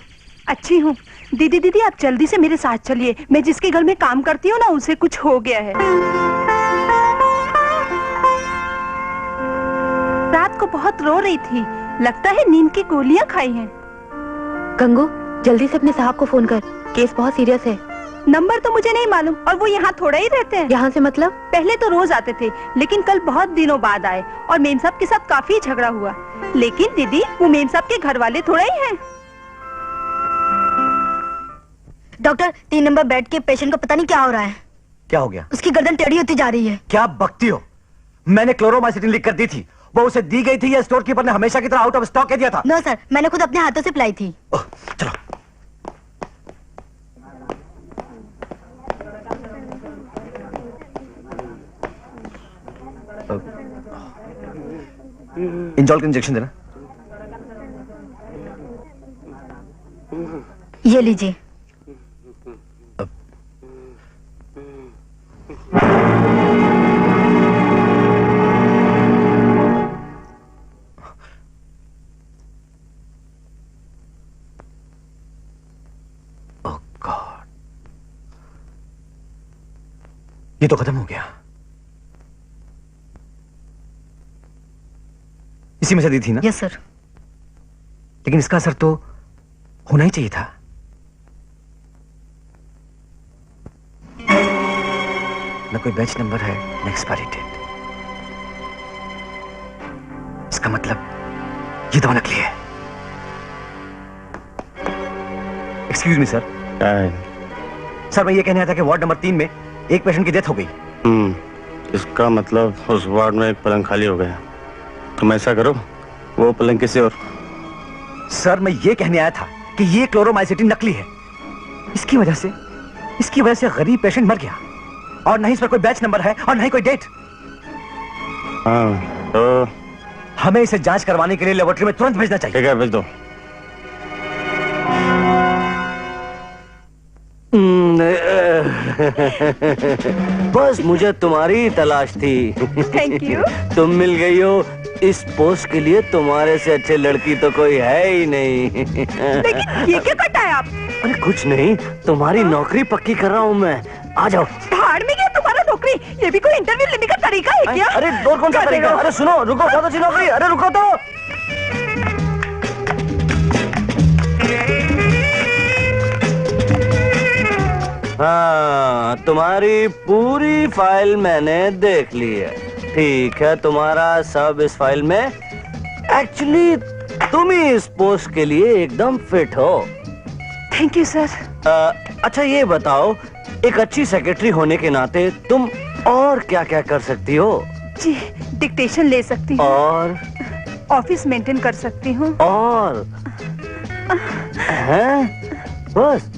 अच्छी हूँ दीदी। दीदी आप जल्दी से मेरे साथ चलिए, मैं जिसके घर में काम करती हूँ ना उसे कुछ हो गया है। रात को बहुत रो रही थी, लगता है नींद की गोलियां खाई हैं। गंगू जल्दी से अपने साहब को फोन कर, केस बहुत सीरियस है। नंबर तो मुझे नहीं मालूम, और वो यहाँ थोड़ा ही रहते हैं। यहाँ से मतलब? पहले तो रोज आते थे, लेकिन कल बहुत दिनों बाद आए और मेम साहब के साथ काफी झगड़ा हुआ। लेकिन दीदी वो मेम साहब के घर वाले थोड़ा ही हैं। डॉक्टर 3 नंबर बेड के पेशेंट को पता नहीं क्या हो रहा है। क्या हो गया? उसकी गर्दन टेढ़ी होती जा रही है। क्या बकती हो? मैंने क्लोरोमाइसिटिन लिख कर दी थी, वो उसे दी गई थी या स्टोर कीपर ने हमेशा की तरह आउट ऑफ स्टॉक कह दिया था? नो सर, मैंने खुद अपने हाथों से पिलाई थी। चलो। इंजॉल का इंजेक्शन देना। ये लीजिए। ये तो खत्म हो गया। इसी में से दी थी ना? Yes sir. लेकिन इसका असर तो होना ही चाहिए था। न कोई बैच नंबर है, न एक्सपायरी डेट। इसका मतलब ये दवा नकली है। Excuse me sir. सर मैं ये कहने आया था कि वार्ड नंबर 3 में एक पेशेंट की डेथ हो गई। इसका मतलब उस वार्ड में एक पलंग खाली हो गया। तुम ऐसा करो, वो पलंग किसी और। सर मैं ये कहने आया था कि ये क्लोरोमाइसिटिन नकली है। इसकी वजह से गरीब पेशेंट मर गया, और नहीं इस पर कोई बैच नंबर है और नहीं कोई डेट। हाँ, तो हमें इसे जांच करवाने के लिए लेबोरेटरी में तुरंत भेजना चाहिए। ठीक है, भेज दो। बस मुझे तुम्हारी तलाश थी। Thank you. तुम मिल गई हो। इस पोस्ट के लिए तुम्हारे से अच्छे लड़की तो कोई है ही नहीं। लेकिन ये क्या करता है आप? अरे कुछ नहीं, तुम्हारी नौकरी पक्की कर रहा हूँ मैं। आ जाओ। भाड़ में गया तुम्हारा नौकरी? ये भी कोई इंटरव्यू लेने का तरीका है क्या? अरे और कौन सा तरीका? अरे सुनो, रुको, बहुत अच्छी नौकरी। अरे रुको तो। हाँ, तुम्हारी पूरी फाइल मैंने देख ली है। ठीक है, तुम्हारा सब इस फाइल में। एक्चुअली तुम ही इस पोस्ट के लिए एकदम फिट हो। Thank you sir. अच्छा ये बताओ, एक अच्छी सेक्रेटरी होने के नाते तुम और क्या क्या कर सकती हो? जी, डिक्टेशन ले सकती हूँ। और ऑफिस मेंटेन कर सकती हूँ। और हैं? बस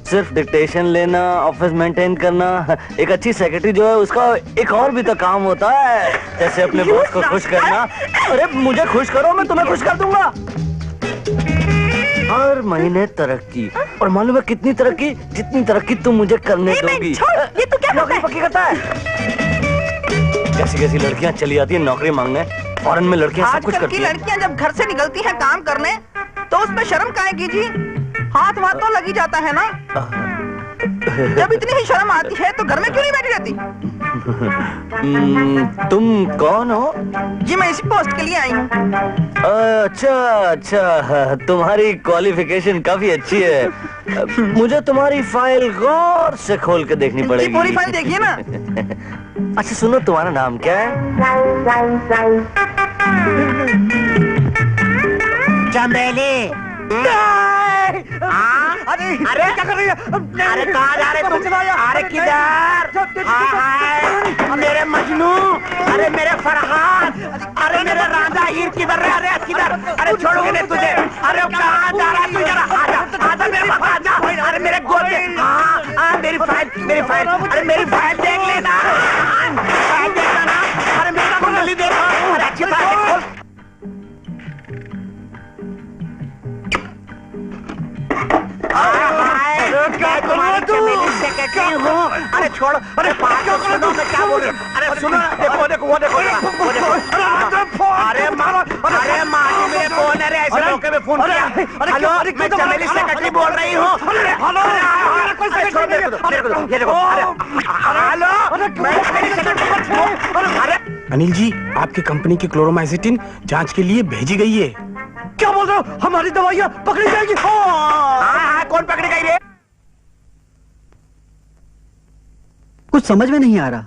सिर्फ डिक्टेशन लेना, ऑफिस मेंटेन करना। एक अच्छी सेक्रेटरी जो है उसका एक और भी तो काम होता है, जैसे अपने बॉस को खुश करना। अरे मुझे खुश करो, मैं तुम्हें खुश कर दूंगा। हर महीने तरक्की, और मालूम है कितनी तरक्की? जितनी तरक्की तुम मुझे करने दोगी। ये तो क्या नौकरी पक्की करता है। कैसी कैसी लड़कियां चली आती है नौकरी मांगने। फॉरेन में लड़कियां सब कुछ आजकल करती की हैं। लड़कियां जब घर से निकलती हैं काम करने, तो उसमें शर्म काहे कीजिए? हाथ वाथ तो लगी जाता है ना। जब इतनी ही शर्म आती है तो घर में क्यों नहीं बैठी रहती? तुम कौन हो? जी मैं इसी पोस्ट के लिए आई हूँ। अच्छा अच्छा, तुम्हारी क्वालिफिकेशन काफी अच्छी है। मुझे तुम्हारी फाइल गौर से खोल के देखनी पड़ेगी। पूरी फाइल देखिए ना। अच्छा सुनो, तुम्हारा नाम क्या है? चमेली। अरे क्या कर रही है? अरे कहाँ जा रहे तुम? अरे किधर? हाय मेरे मजनू, अरे मेरे फरहान, अरे मेरे राजा ताहिर किधर है? अरे किधर? अरे छोड़ोगे नहीं तुझे? अरे कहाँ जा रहा है तू? जरा आजा, आजा मेरे पास आजा। अरे मेरे गोद में, हाँ मेरी फाइल, मेरी फाइल, अरे मेरी फाइल देख लेना, फाइल देख लेना। अरे मेरा कुंडली देखो, अरे अच्छी फाइल खोल। अरे छोड़ो, अरे सुनो मैं क्या बोल रहा हूँ। अरे सुनो, देखो देखो वो देखो वो देखो। अरे मारो, अरे मारो मेरे फोन। अरे ऐसे मौके में फोन किया। हेलो, मैं चमेली सेक्रेटरी बोल रही हूँ। हेलो, ये देखो, हेलो, मैं चमेली सेक्रेटरी। अरे अनिल जी, आपकी कंपनी की क्लोरोमाइसिटिन जांच के लिए भेजी गई है। क्या बोल रहे हो? हमारी दवाइयाँ पकड़ी जाएगी? हाँ, कौन पकड़ी गई रे? कुछ समझ में नहीं आ रहा,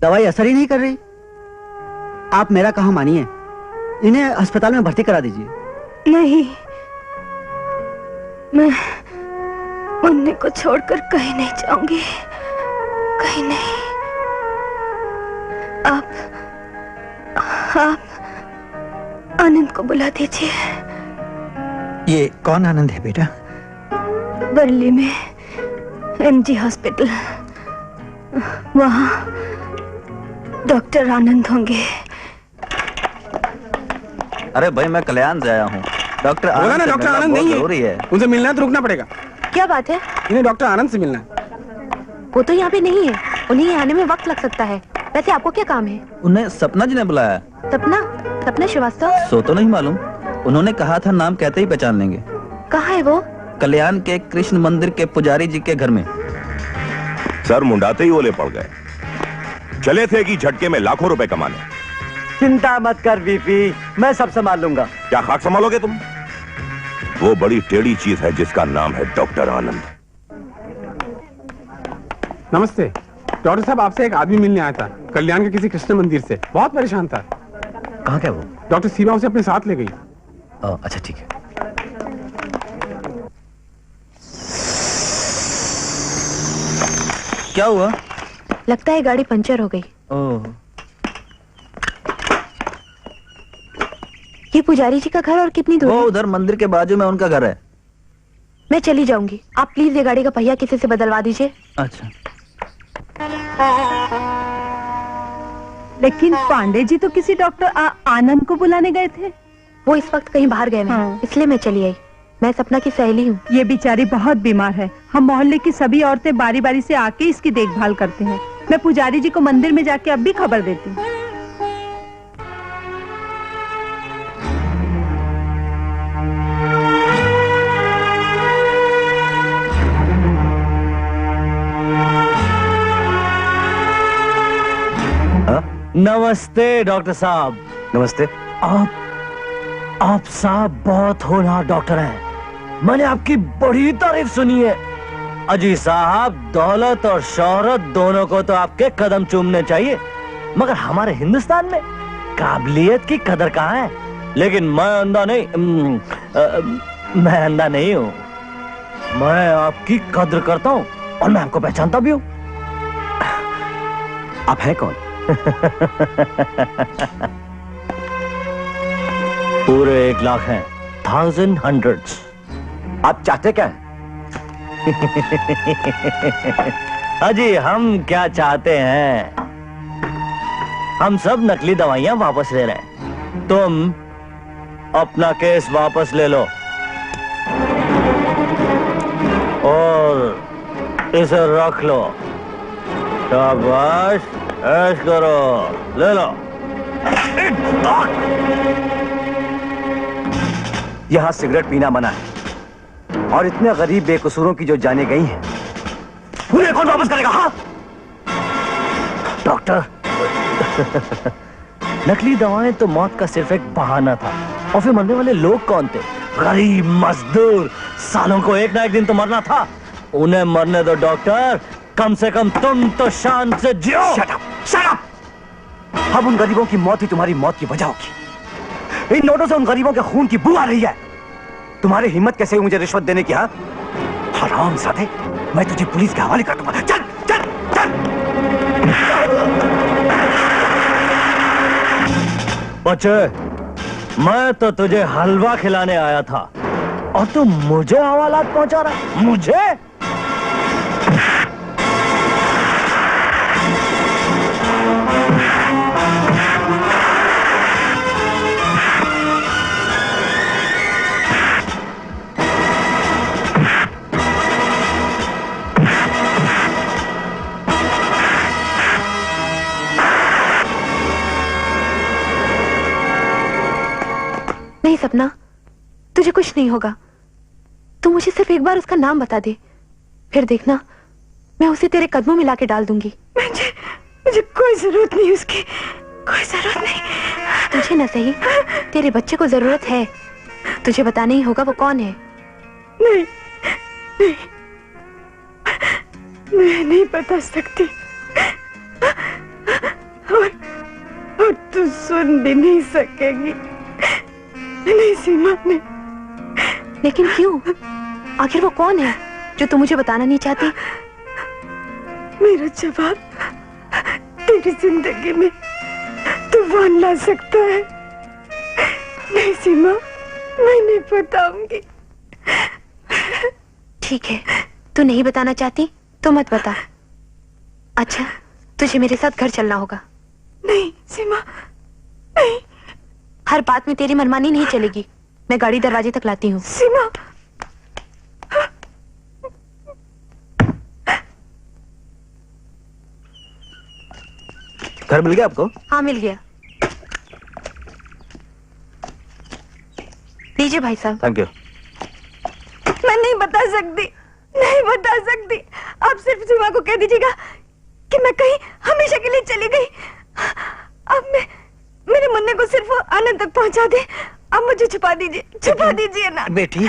दवाई असर ही नहीं कर रही। आप मेरा कहा मानिए, इन्हें अस्पताल में भर्ती करा दीजिए। नहीं, मैं मुन्ने को छोड़कर कहीं नहीं जाऊंगी, कहीं नहीं। आप आनंद को बुला दीजिए। ये कौन आनंद है बेटा? बरली में एमजी हॉस्पिटल, वहाँ डॉक्टर आनंद होंगे। अरे भाई मैं कल्याण से आया हूँ। डॉक्टर बोला ना, डॉक्टर आनंद नहीं जरूरी है। उनसे मिलना है तो रुकना पड़ेगा। क्या बात है? इन्हें डॉक्टर आनंद से मिलना है। वो तो यहाँ पे नहीं है, उन्हें आने में वक्त लग सकता है। वैसे आपको क्या काम है? उन्हें सपना जी ने बुलाया। सपना? सपना श्रीवास्तव? सो तो नहीं मालूम, उन्होंने कहा था नाम कहते ही पहचान लेंगे। कहाँ है वो? कल्याण के कृष्ण मंदिर के पुजारी जी के घर में। सर मुंडाते ही ओले पड़ गए। चले थे कि झटके में लाखों रुपए कमाने। चिंता मत कर वीपी, मैं सब संभाल लूंगा। क्या खाक संभालोगे तुम? वो बड़ी टेढ़ी चीज है जिसका नाम है डॉक्टर आनंद। नमस्ते डॉक्टर साहब, आपसे एक आदमी मिलने आया था कल्याण के किसी कृष्ण मंदिर से। बहुत परेशान था। कहाँ क्या वो? डॉक्टर सीमा उसे अपने साथ ले गई। अच्छा ठीक है। क्या हुआ? लगता है गाड़ी पंचर हो गई। ओह। ये पुजारी जी का घर और कितनी दूर वो है? उधर मंदिर के बाजू में उनका घर है। मैं चली जाऊंगी, आप प्लीज ये गाड़ी का पहिया किसी से बदलवा दीजिए। अच्छा। लेकिन पांडे जी तो किसी डॉक्टर आनंद को बुलाने गए थे। वो इस वक्त कहीं बाहर गए हैं, इसलिए मैं चली आई। मैं सपना की सहेली हूँ। ये बेचारी बहुत बीमार है। हम मोहल्ले की सभी औरतें बारी बारी से आके इसकी देखभाल करते हैं। मैं पुजारी जी को मंदिर में जाके अब भी खबर देती हूँ। नमस्ते डॉक्टर साहब। नमस्ते। आप साहब बहुत होनहार डॉक्टर हैं। मैंने आपकी बड़ी तारीफ सुनी है। अजी साहब, दौलत और शोहरत दोनों को तो आपके कदम चूमने चाहिए, मगर हमारे हिंदुस्तान में काबिलियत की कदर कहाँ है। लेकिन मैं अंधा नहीं हूँ। मैं आपकी कदर करता हूँ और मैं आपको पहचानता भी हूँ। आप हैं कौन? पूरे 1 लाख हैं, 1000 hundreds। आप चाहते क्या हैं? अजी हम क्या चाहते हैं, हम सब नकली दवाइयां वापस ले रहे हैं। तुम अपना केस वापस ले लो और इसे रख लो। शाबाश, ऐश करो, ले लो। यहाँ सिगरेट पीना मना है और इतने गरीब बेकसूरों की जो जाने गई हैं, उन्हें कौन वापस करेगा? हाँ डॉक्टर, नकली दवाएं तो मौत का सिर्फ एक बहाना था, और फिर मरने वाले लोग कौन थे? गरीब मजदूर, सालों को एक ना एक दिन तो मरना था। उन्हें मरने दो डॉक्टर, कम से कम तुम तो शान से जियो। Shut up, shut up. अब उन गरीबों की मौत ही तुम्हारी मौत की वजह होगी। इन नोटों से उन गरीबों के खून की बू आ रही है। तुम्हारी हिम्मत कैसे हुई मुझे रिश्वत देने की? हाँ हरामजादे, मैं तुझे पुलिस के हवाले कर दूंगा। चल चल चल। बच्चे, मैं तो तुझे हलवा खिलाने आया था और तू मुझे हवालात पहुंचा रहा। मुझे? नहीं सपना, तुझे कुछ नहीं होगा। तू मुझे सिर्फ एक बार उसका नाम बता दे, फिर देखना मैं उसे तेरे कदमों में लाके डाल दूंगी। मुझे कोई जरूरत नहीं उसकी, कोई जरूरत नहीं। तुझे न सही, तेरे बच्चे को जरूरत है। तुझे बताना ही होगा वो कौन है। नहीं, नहीं, मैं नहीं बता सकती और तू सुन भी नहीं सकेगी। नहीं सीमा, नहीं। लेकिन क्यों? आखिर वो कौन है जो तू मुझे बताना नहीं चाहती? मेरा जवाब तेरी जिंदगी में तूफान ला सकता है। नहीं सीमा, मैं नहीं बताऊंगी। ठीक है, तू नहीं बताना चाहती तो मत बता। अच्छा, तुझे मेरे साथ घर चलना होगा। नहीं सीमा, नहीं। हर बात में तेरी मनमानी नहीं चलेगी। मैं गाड़ी दरवाजे तक लाती हूँ। सीमा, घर मिल गया आपको? हाँ मिल गया। लीजिए भाई साहब। Thank you. मैं नहीं बता सकती, नहीं बता सकती। आप सिर्फ सीमा को कह दीजिएगा कि मैं कहीं हमेशा के लिए चली गई। अब मैं मेरे मुन्ने को सिर्फ आनंद तक पहुंचा दे। अब मुझे छुपा दीजिए, छुपा दीजिए ना। बेटी,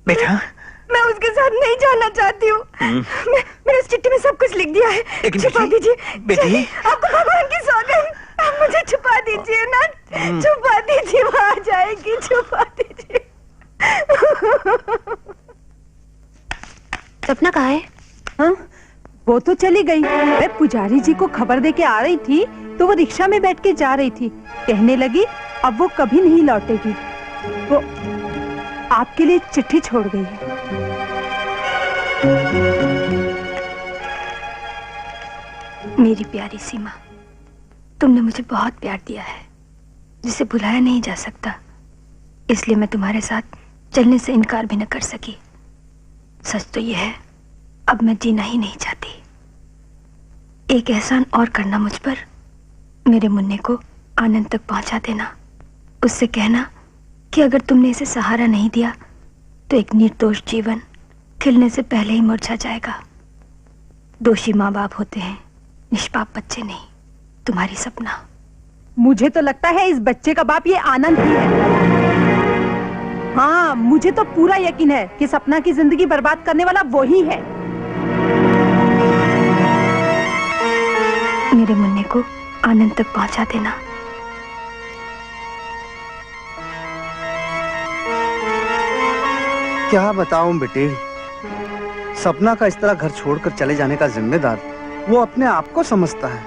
बेटा, मैं उसके साथ नहीं जाना चाहती हूँ। मैंने उस चिट्ठी में सब कुछ लिख दिया है। छुपा दीजिए बेटी। आपको भगवान की सौगंध, आप मुझे छुपा दीजिए ना। छुपा दीजिए, वो आ जाएगी। छुपा दीजिए। सपना कहाँ है? हाँ? वो तो चली गई। मैं पुजारी जी को खबर दे के आ रही थी तो वो रिक्शा में बैठ के जा रही थी। कहने लगी अब वो कभी नहीं लौटेगी। वो आपके लिए चिट्ठी छोड़ गई है। मेरी प्यारी सीमा, तुमने मुझे बहुत प्यार दिया है जिसे भुलाया नहीं जा सकता। इसलिए मैं तुम्हारे साथ चलने से इनकार भी न कर सकी। सच तो यह है, अब मैं जीना ही नहीं चाहती। एक एहसान और करना मुझ पर। मेरे मुन्ने को आनंद तक पहुंचा देना। उससे कहना कि अगर तुमने इसे सहारा नहीं दिया तो एक निर्दोष जीवन खिलने से पहले ही मुरझा जाएगा। दोषी माँ बाप होते हैं, निष्पाप बच्चे नहीं। तुम्हारी सपना। मुझे तो लगता है इस बच्चे का बाप ये आनंद ही है। हाँ, मुझे तो पूरा यकीन है कि सपना की जिंदगी बर्बाद करने वाला वो ही है। मेरे मुन्ने को आनंद तक पहुंचा देना। क्या बताऊं बेटे, सपना का इस तरह घर छोड़कर चले जाने का जिम्मेदार वो अपने आप को समझता है।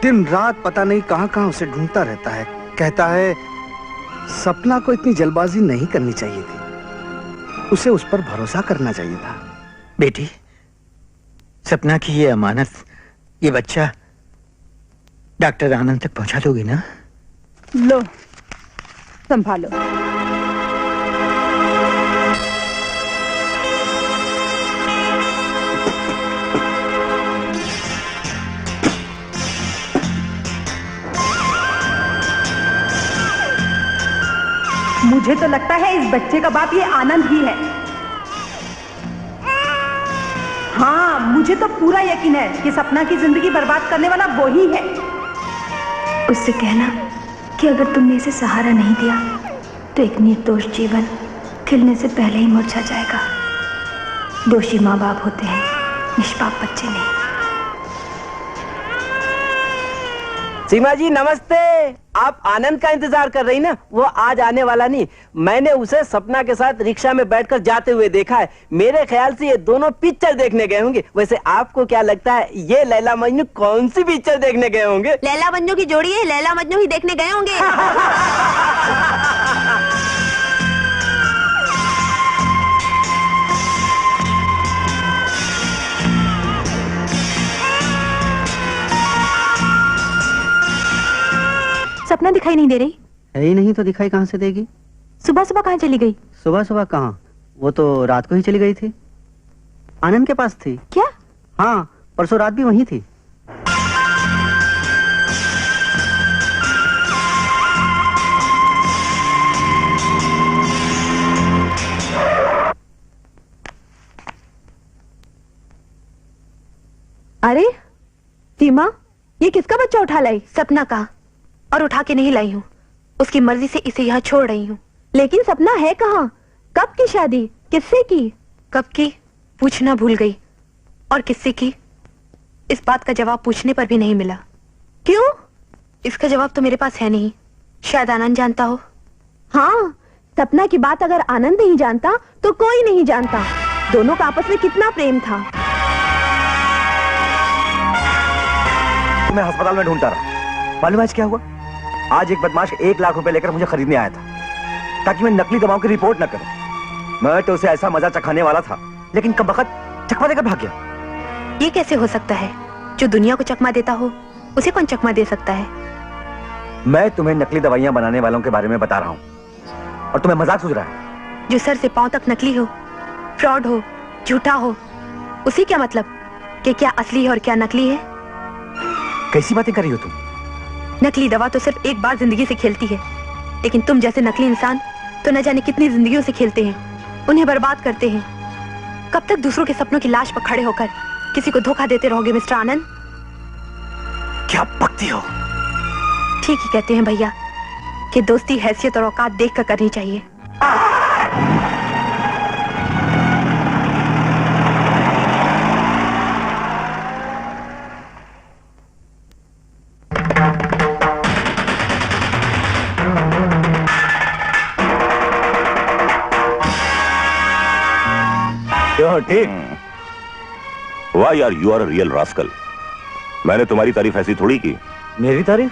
दिन रात पता नहीं कहां कहां उसे ढूंढता रहता है। कहता है सपना को इतनी जल्दबाजी नहीं करनी चाहिए थी, उसे उस पर भरोसा करना चाहिए था। बेटी, सपना की ये अमानत, ये बच्चा डॉक्टर आनंद तक पहुंचा दोगी ना? लो, संभालो। मुझे तो लगता है इस बच्चे का बाप ये आनंद ही है। हाँ, मुझे तो पूरा यकीन है कि सपना की जिंदगी बर्बाद करने वाला वो ही है। उससे कहना कि अगर तुमने इसे सहारा नहीं दिया तो एक निर्दोष जीवन खिलने से पहले ही मुरझा जाएगा। दोषी माँ बाप होते हैं, निष्पाप बच्चे नहीं। सीमा जी नमस्ते। आप आनंद का इंतजार कर रही ना? वो आज आने वाला नहीं। मैंने उसे सपना के साथ रिक्शा में बैठकर जाते हुए देखा है। मेरे ख्याल से ये दोनों पिक्चर देखने गए होंगे। वैसे आपको क्या लगता है ये लैला मजनू कौन सी पिक्चर देखने गए होंगे? लैला मजनू की जोड़ी है, लैला मजनू ही देखने गए होंगे। सपना दिखाई नहीं दे रही है ही नहीं तो दिखाई कहाँ से देगी? सुबह सुबह कहाँ चली गई? सुबह सुबह कहाँ, वो तो रात को ही चली गई थी। आनंद के पास थी। क्या? हाँ, परसों रात भी वहीं थी। अरे सीमा, ये किसका बच्चा उठा लाई? सपना का, और उठा के नहीं लाई हूँ, उसकी मर्जी से इसे यहाँ छोड़ रही हूँ। लेकिन सपना है कहाँ? कब की शादी? किससे की? कब की पूछना भूल गई, और किससे की इस बात का जवाब पूछने पर भी नहीं मिला। क्यों? इसका जवाब तो मेरे पास है नहीं, शायद आनंद जानता हो। हाँ, सपना की बात अगर आनंद नहीं जानता तो कोई नहीं जानता। दोनों का आपस में कितना प्रेम था। मैं अस्पताल में ढूंढता रहा। मालूम आज क्या हुआ? आज एक बदमाश 1 लाख रुपए लेकर मुझे खरीदने आया था ताकि मैं नकली दवाओं की रिपोर्ट न करूं। मैं तो उसे ऐसा मजा चखाने वाला था, लेकिन कब वक्त चकमा देकर भाग गया। ये कैसे हो सकता है? जो दुनिया को चकमा देता हो उसे कौन चकमा दे सकता है? मैं तुम्हें नकली दवाइयां बनाने वालों के बारे में बता रहा हूं और तुम्हें मजाक सूझ रहा है। जो सर से पांव तक नकली हो, फ्रॉड हो, झूठा हो, उसी क्या मतलब कि क्या असली है और क्या नकली है? कैसी बातें कर रही हो तुम? नकली दवा तो सिर्फ एक बार जिंदगी से खेलती है, लेकिन तुम जैसे नकली इंसान तो न जाने कितनी जिंदगियों से खेलते हैं, उन्हें बर्बाद करते हैं। कब तक दूसरों के सपनों की लाश पर खड़े होकर किसी को धोखा देते रहोगे मिस्टर आनंद? क्या बकती हो? ठीक ही कहते हैं भैया कि दोस्ती हैसियत और औकात देख कर करनी चाहिए। ठीक। वाह यार, you are a real rascal. मैंने तुम्हारी तारीफ ऐसी थोड़ी की। मेरी तारीफ?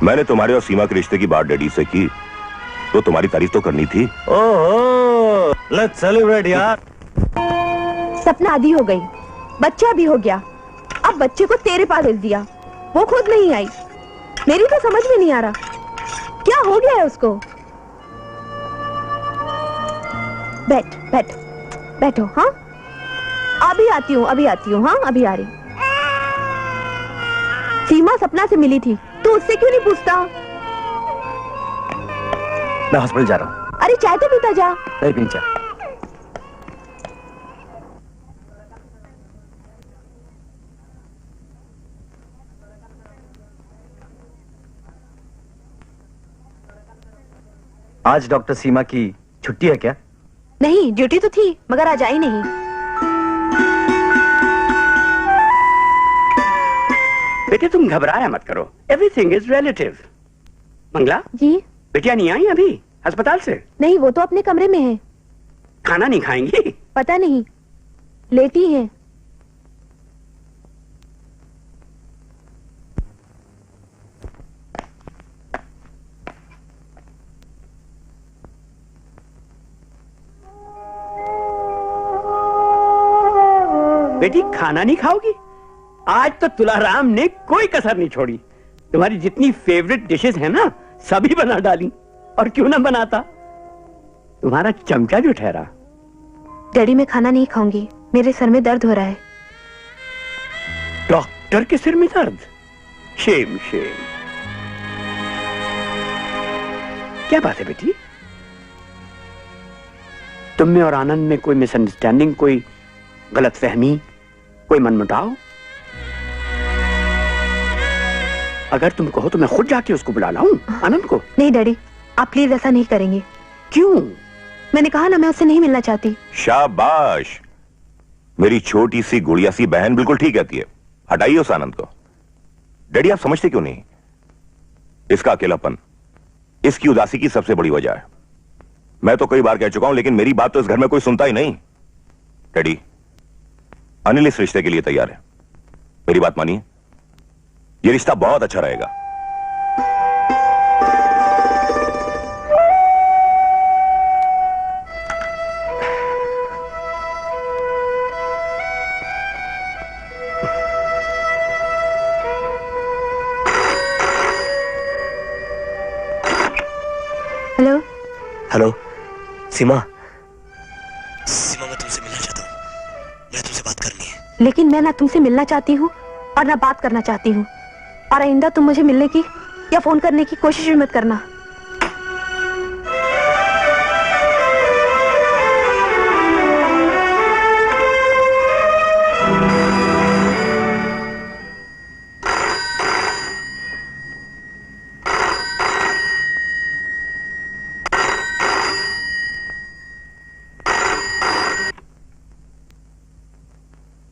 मैंने तुम्हारे और सीमा के रिश्ते की बात डैडी से की, तो तुम्हारी तारीफ तो करनी थी। ओह, लेट्स सेलिब्रेट यार। सपना आधी हो गई, बच्चा भी हो गया, अब बच्चे को तेरे पास भेज दिया, वो खुद नहीं आई। मेरी तो समझ में नहीं आ रहा क्या हो गया है उसको। बैठ बैठ बैठो। हाँ, अभी आती हूँ, अभी आती हूँ। हाँ, अभी आ रही। सीमा सपना से मिली थी, तो उससे क्यों नहीं पूछता? मैं हॉस्पिटल जा रहा हूँ। अरे चाय तो पीता जा। नहीं पीनी चाय। आज डॉक्टर सीमा की छुट्टी है क्या? नहीं, ड्यूटी तो थी मगर आज आई नहीं। बेटे तुम घबराया मत करो, एवरीथिंग इज रिलेटिव। मंगला जी, बेटिया नहीं आई अभी अस्पताल से? नहीं, वो तो अपने कमरे में है। खाना नहीं खाएंगी? पता नहीं, लेटी है। बेटी खाना नहीं खाओगी? आज तो तुलाराम ने कोई कसर नहीं छोड़ी। तुम्हारी जितनी फेवरेट डिशेस है ना, सभी बना डाली। और क्यों ना बनाता, तुम्हारा चमचा जो ठहरा। डैडी मैं खाना नहीं खाऊंगी, मेरे सर में दर्द हो रहा है। डॉक्टर के सिर में दर्द? Shem Shem. क्या बात है बेटी? तुम में और आनंद में कोई मिसअंडरस्टैंडिंग, कोई गलतफहमी, कोई मनमुटाव? अगर तुम कहो तो मैं खुद जाके उसको बुला लाऊं, आनंद को। नहीं डैडी, आप प्लीज ऐसा नहीं करेंगे। क्यों? मैंने कहा ना, मैं उससे नहीं मिलना चाहती। शाबाश, मेरी छोटी सी गुड़िया सी बहन बिल्कुल ठीक कहती है। हटाइए उस आनंद को। डैडी आप समझते क्यों नहीं? इसका अकेलापन, इसकी उदासी की सबसे बड़ी वजह है। मैं तो कई बार कह चुका हूं, लेकिन मेरी बात तो इस घर में कोई सुनता ही नहीं। डैडी, अनिल इस रिश्ते के लिए तैयार है। मेरी बात मानिए, यह रिश्ता बहुत अच्छा रहेगा। हेलो सीमा, सीमा मैं तुमसे मिलना चाहता हूँ, मुझे तुमसे बात करनी है। लेकिन मैं ना तुमसे मिलना चाहती हूँ और ना बात करना चाहती हूँ, और आइंदा तुम मुझे मिलने की या फोन करने की कोशिश भी मत करना।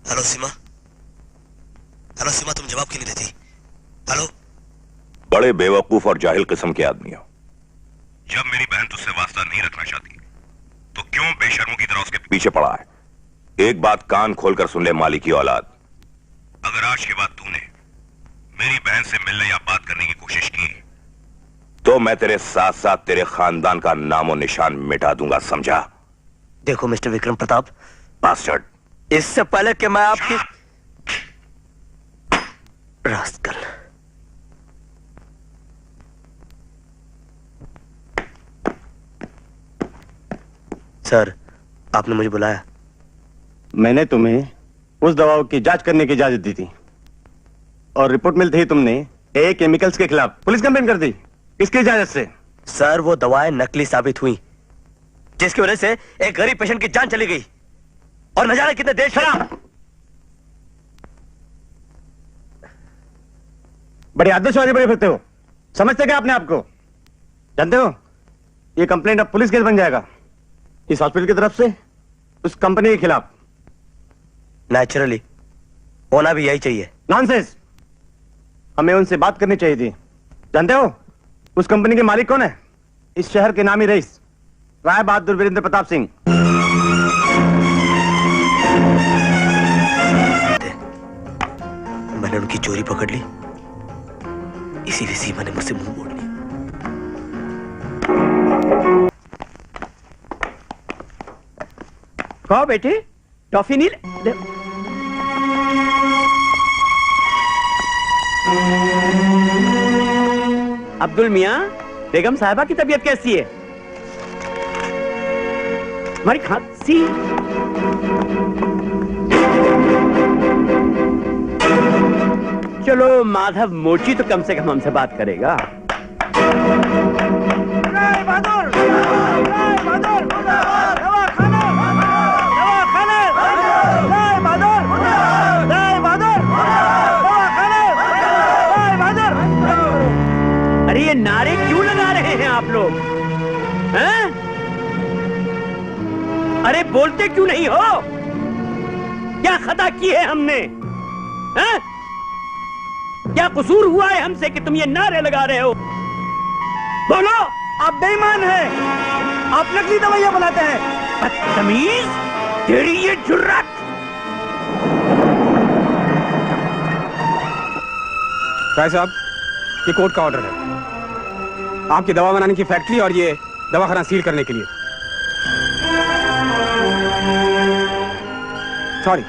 हेलो सीमा, हेलो सीमा, तुम जवाब क्यों नहीं देती? हेलो। बड़े बेवकूफ और जाहिल किस्म के आदमी हो। जब मेरी बहन तुझसे वास्ता नहीं रखना चाहती तो क्यों बेशर्मों की तरह उसके पीछे पड़ा है? एक बात कान खोलकर सुन ले माली की औलाद, अगर आज के बाद तूने मेरी बहन से मिलने या बात करने की कोशिश की तो मैं तेरे साथ साथ तेरे खानदान का नामो निशान मिटा दूंगा, समझा? देखो मिस्टर विक्रम प्रताप, बास्टर्ड, इससे पहले कि मैं आपकी रास्कल। सर, आपने मुझे बुलाया? मैंने तुम्हें उस दवाओं की जांच करने की इजाजत दी थी और रिपोर्ट मिलते ही तुमने ए केमिकल्स के खिलाफ पुलिस कंप्लेन कर दी। किसकी इजाजत से? सर, वो दवाएं नकली साबित हुई, जिसकी वजह से एक गरीब पेशेंट की जान चली गई और न जाने कितने देश। बड़ी आदर्शवादी बड़े फिरते हो, समझते क्या अपने आप को? जानते हो ये कंप्लेंट अब पुलिस केस बन जाएगा, इस हॉस्पिटल की तरफ से उस कंपनी के खिलाफ। नेचुरली होना भी यही चाहिए। नॉनसेंस, हमें उनसे बात करनी चाहिए थी। जानते हो उस कंपनी के मालिक कौन है? इस शहर के नामी रईस राय बहादुर वीरेंद्र प्रताप सिंह। मैंने उनकी चोरी पकड़ ली, इसीलिए सीमा ने मुझसे मुंह मोड़ लिया। कहो बेटे, टॉफी नहीं ले। अब्दुल मियां, बेगम साहिबा की तबीयत कैसी है? हमारी खांसी। चलो माधव मोची तो कम से कम हमसे बात करेगा। अरे ये नारे क्यों लगा रहे हैं आप लोग? हैं? अरे बोलते क्यों नहीं हो? क्या खता की है हमने? हैं? क्या कसूर हुआ है हमसे कि तुम ये नारे लगा रहे हो? बोलो। आप बेईमान हैं, आप नकली दवाइयां बनाते हैं। बदतमीज, तेरी ये जुर्रत। राय साहब, ये कोर्ट का ऑर्डर है आपकी दवा बनाने की फैक्ट्री और ये दवाखाना सील करने के लिए। सॉरी,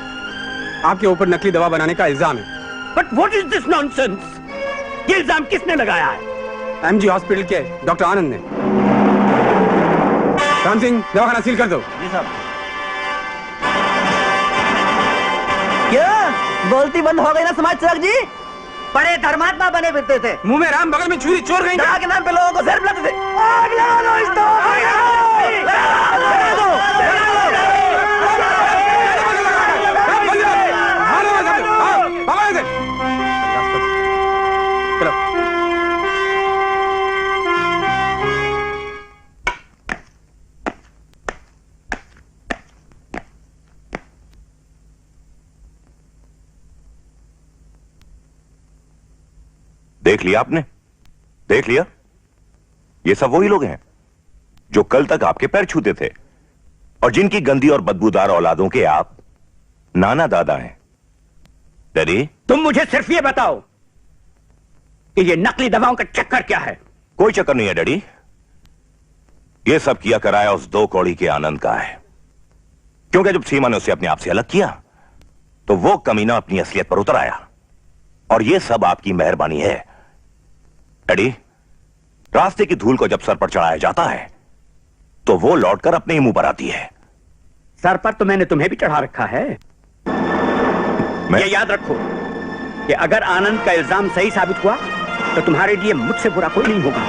आपके ऊपर नकली दवा बनाने का इल्जाम है। But what is this nonsense? ये इल्जाम किसने लगाया है? एमजी हॉस्पिटल के डॉक्टर आनंद ने। राम सिंह, दवाखाना सील कर दो। जी साहब। क्या बोलती बंद हो गई ना समाज सेवक जी? बड़े धर्मात्मा बने फिरते थे, मुंह में राम, बगल में छुरी, चोर गई के नाम पे लोगों को जहर पिलाते थे। आग लगा दो इस देख लिया आपने? देख लिया? ये सब वही लोग हैं जो कल तक आपके पैर छूते थे और जिनकी गंदी और बदबूदार औलादों के आप नाना दादा हैं। डैडी, तुम मुझे सिर्फ ये बताओ कि ये नकली दवाओं का चक्कर क्या है? कोई चक्कर नहीं है डैडी, ये सब किया कराया उस दो कौड़ी के आनंद का है। क्योंकि जब सीमा ने उसे अपने आप से अलग किया तो वो कमीना अपनी असलियत पर उतर आया और ये सब आपकी मेहरबानी है। डैडी, रास्ते की धूल को जब सर पर चढ़ाया जाता है तो वो लौटकर अपने ही मुंह पर आती है। सर पर तो मैंने तुम्हें भी चढ़ा रखा है। ये याद रखो कि अगर आनंद का इल्जाम सही साबित हुआ तो तुम्हारे लिए मुझसे बुरा कोई नहीं होगा।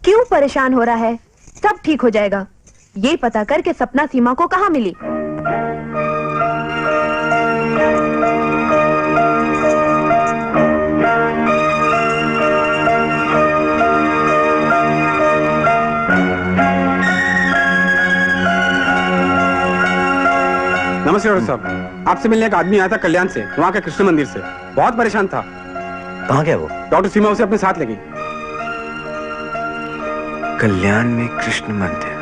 क्यों परेशान हो रहा है? सब ठीक हो जाएगा। ये पता कर कि सपना सीमा को कहाँ मिली। नमस्ते डॉक्टर साहब, आपसे मिलने का आदमी आया था कल्याण से, वहाँ के कृष्ण मंदिर से। बहुत परेशान था। कहाँ गया वो? डॉक्टर सीमा उसे अपने साथ ले गई। कल्याण में कृष्ण मंदिर।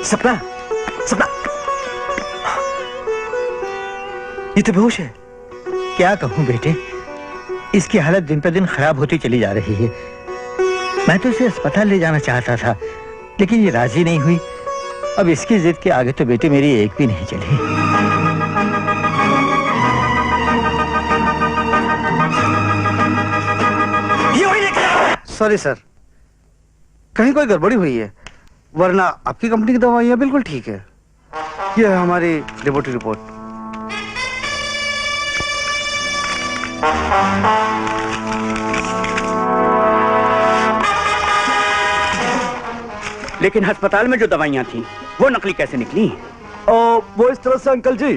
सपना, सपना, ये तो बेहोश है। क्या कहूं बेटे, इसकी हालत दिन पर दिन खराब होती चली जा रही है। मैं तो इसे अस्पताल ले जाना चाहता था, लेकिन ये राजी नहीं हुई। अब इसकी जिद के आगे तो बेटे मेरी एक भी नहीं चली। सॉरी सर, कहीं कोई गड़बड़ी हुई है, वरना आपकी कंपनी की दवाइयाँ बिल्कुल ठीक है। ये है हमारी लेबोरेटरी रिपोर्ट। लेकिन अस्पताल में जो दवाइयाँ थी वो नकली कैसे निकली? वो इस तरह से अंकल जी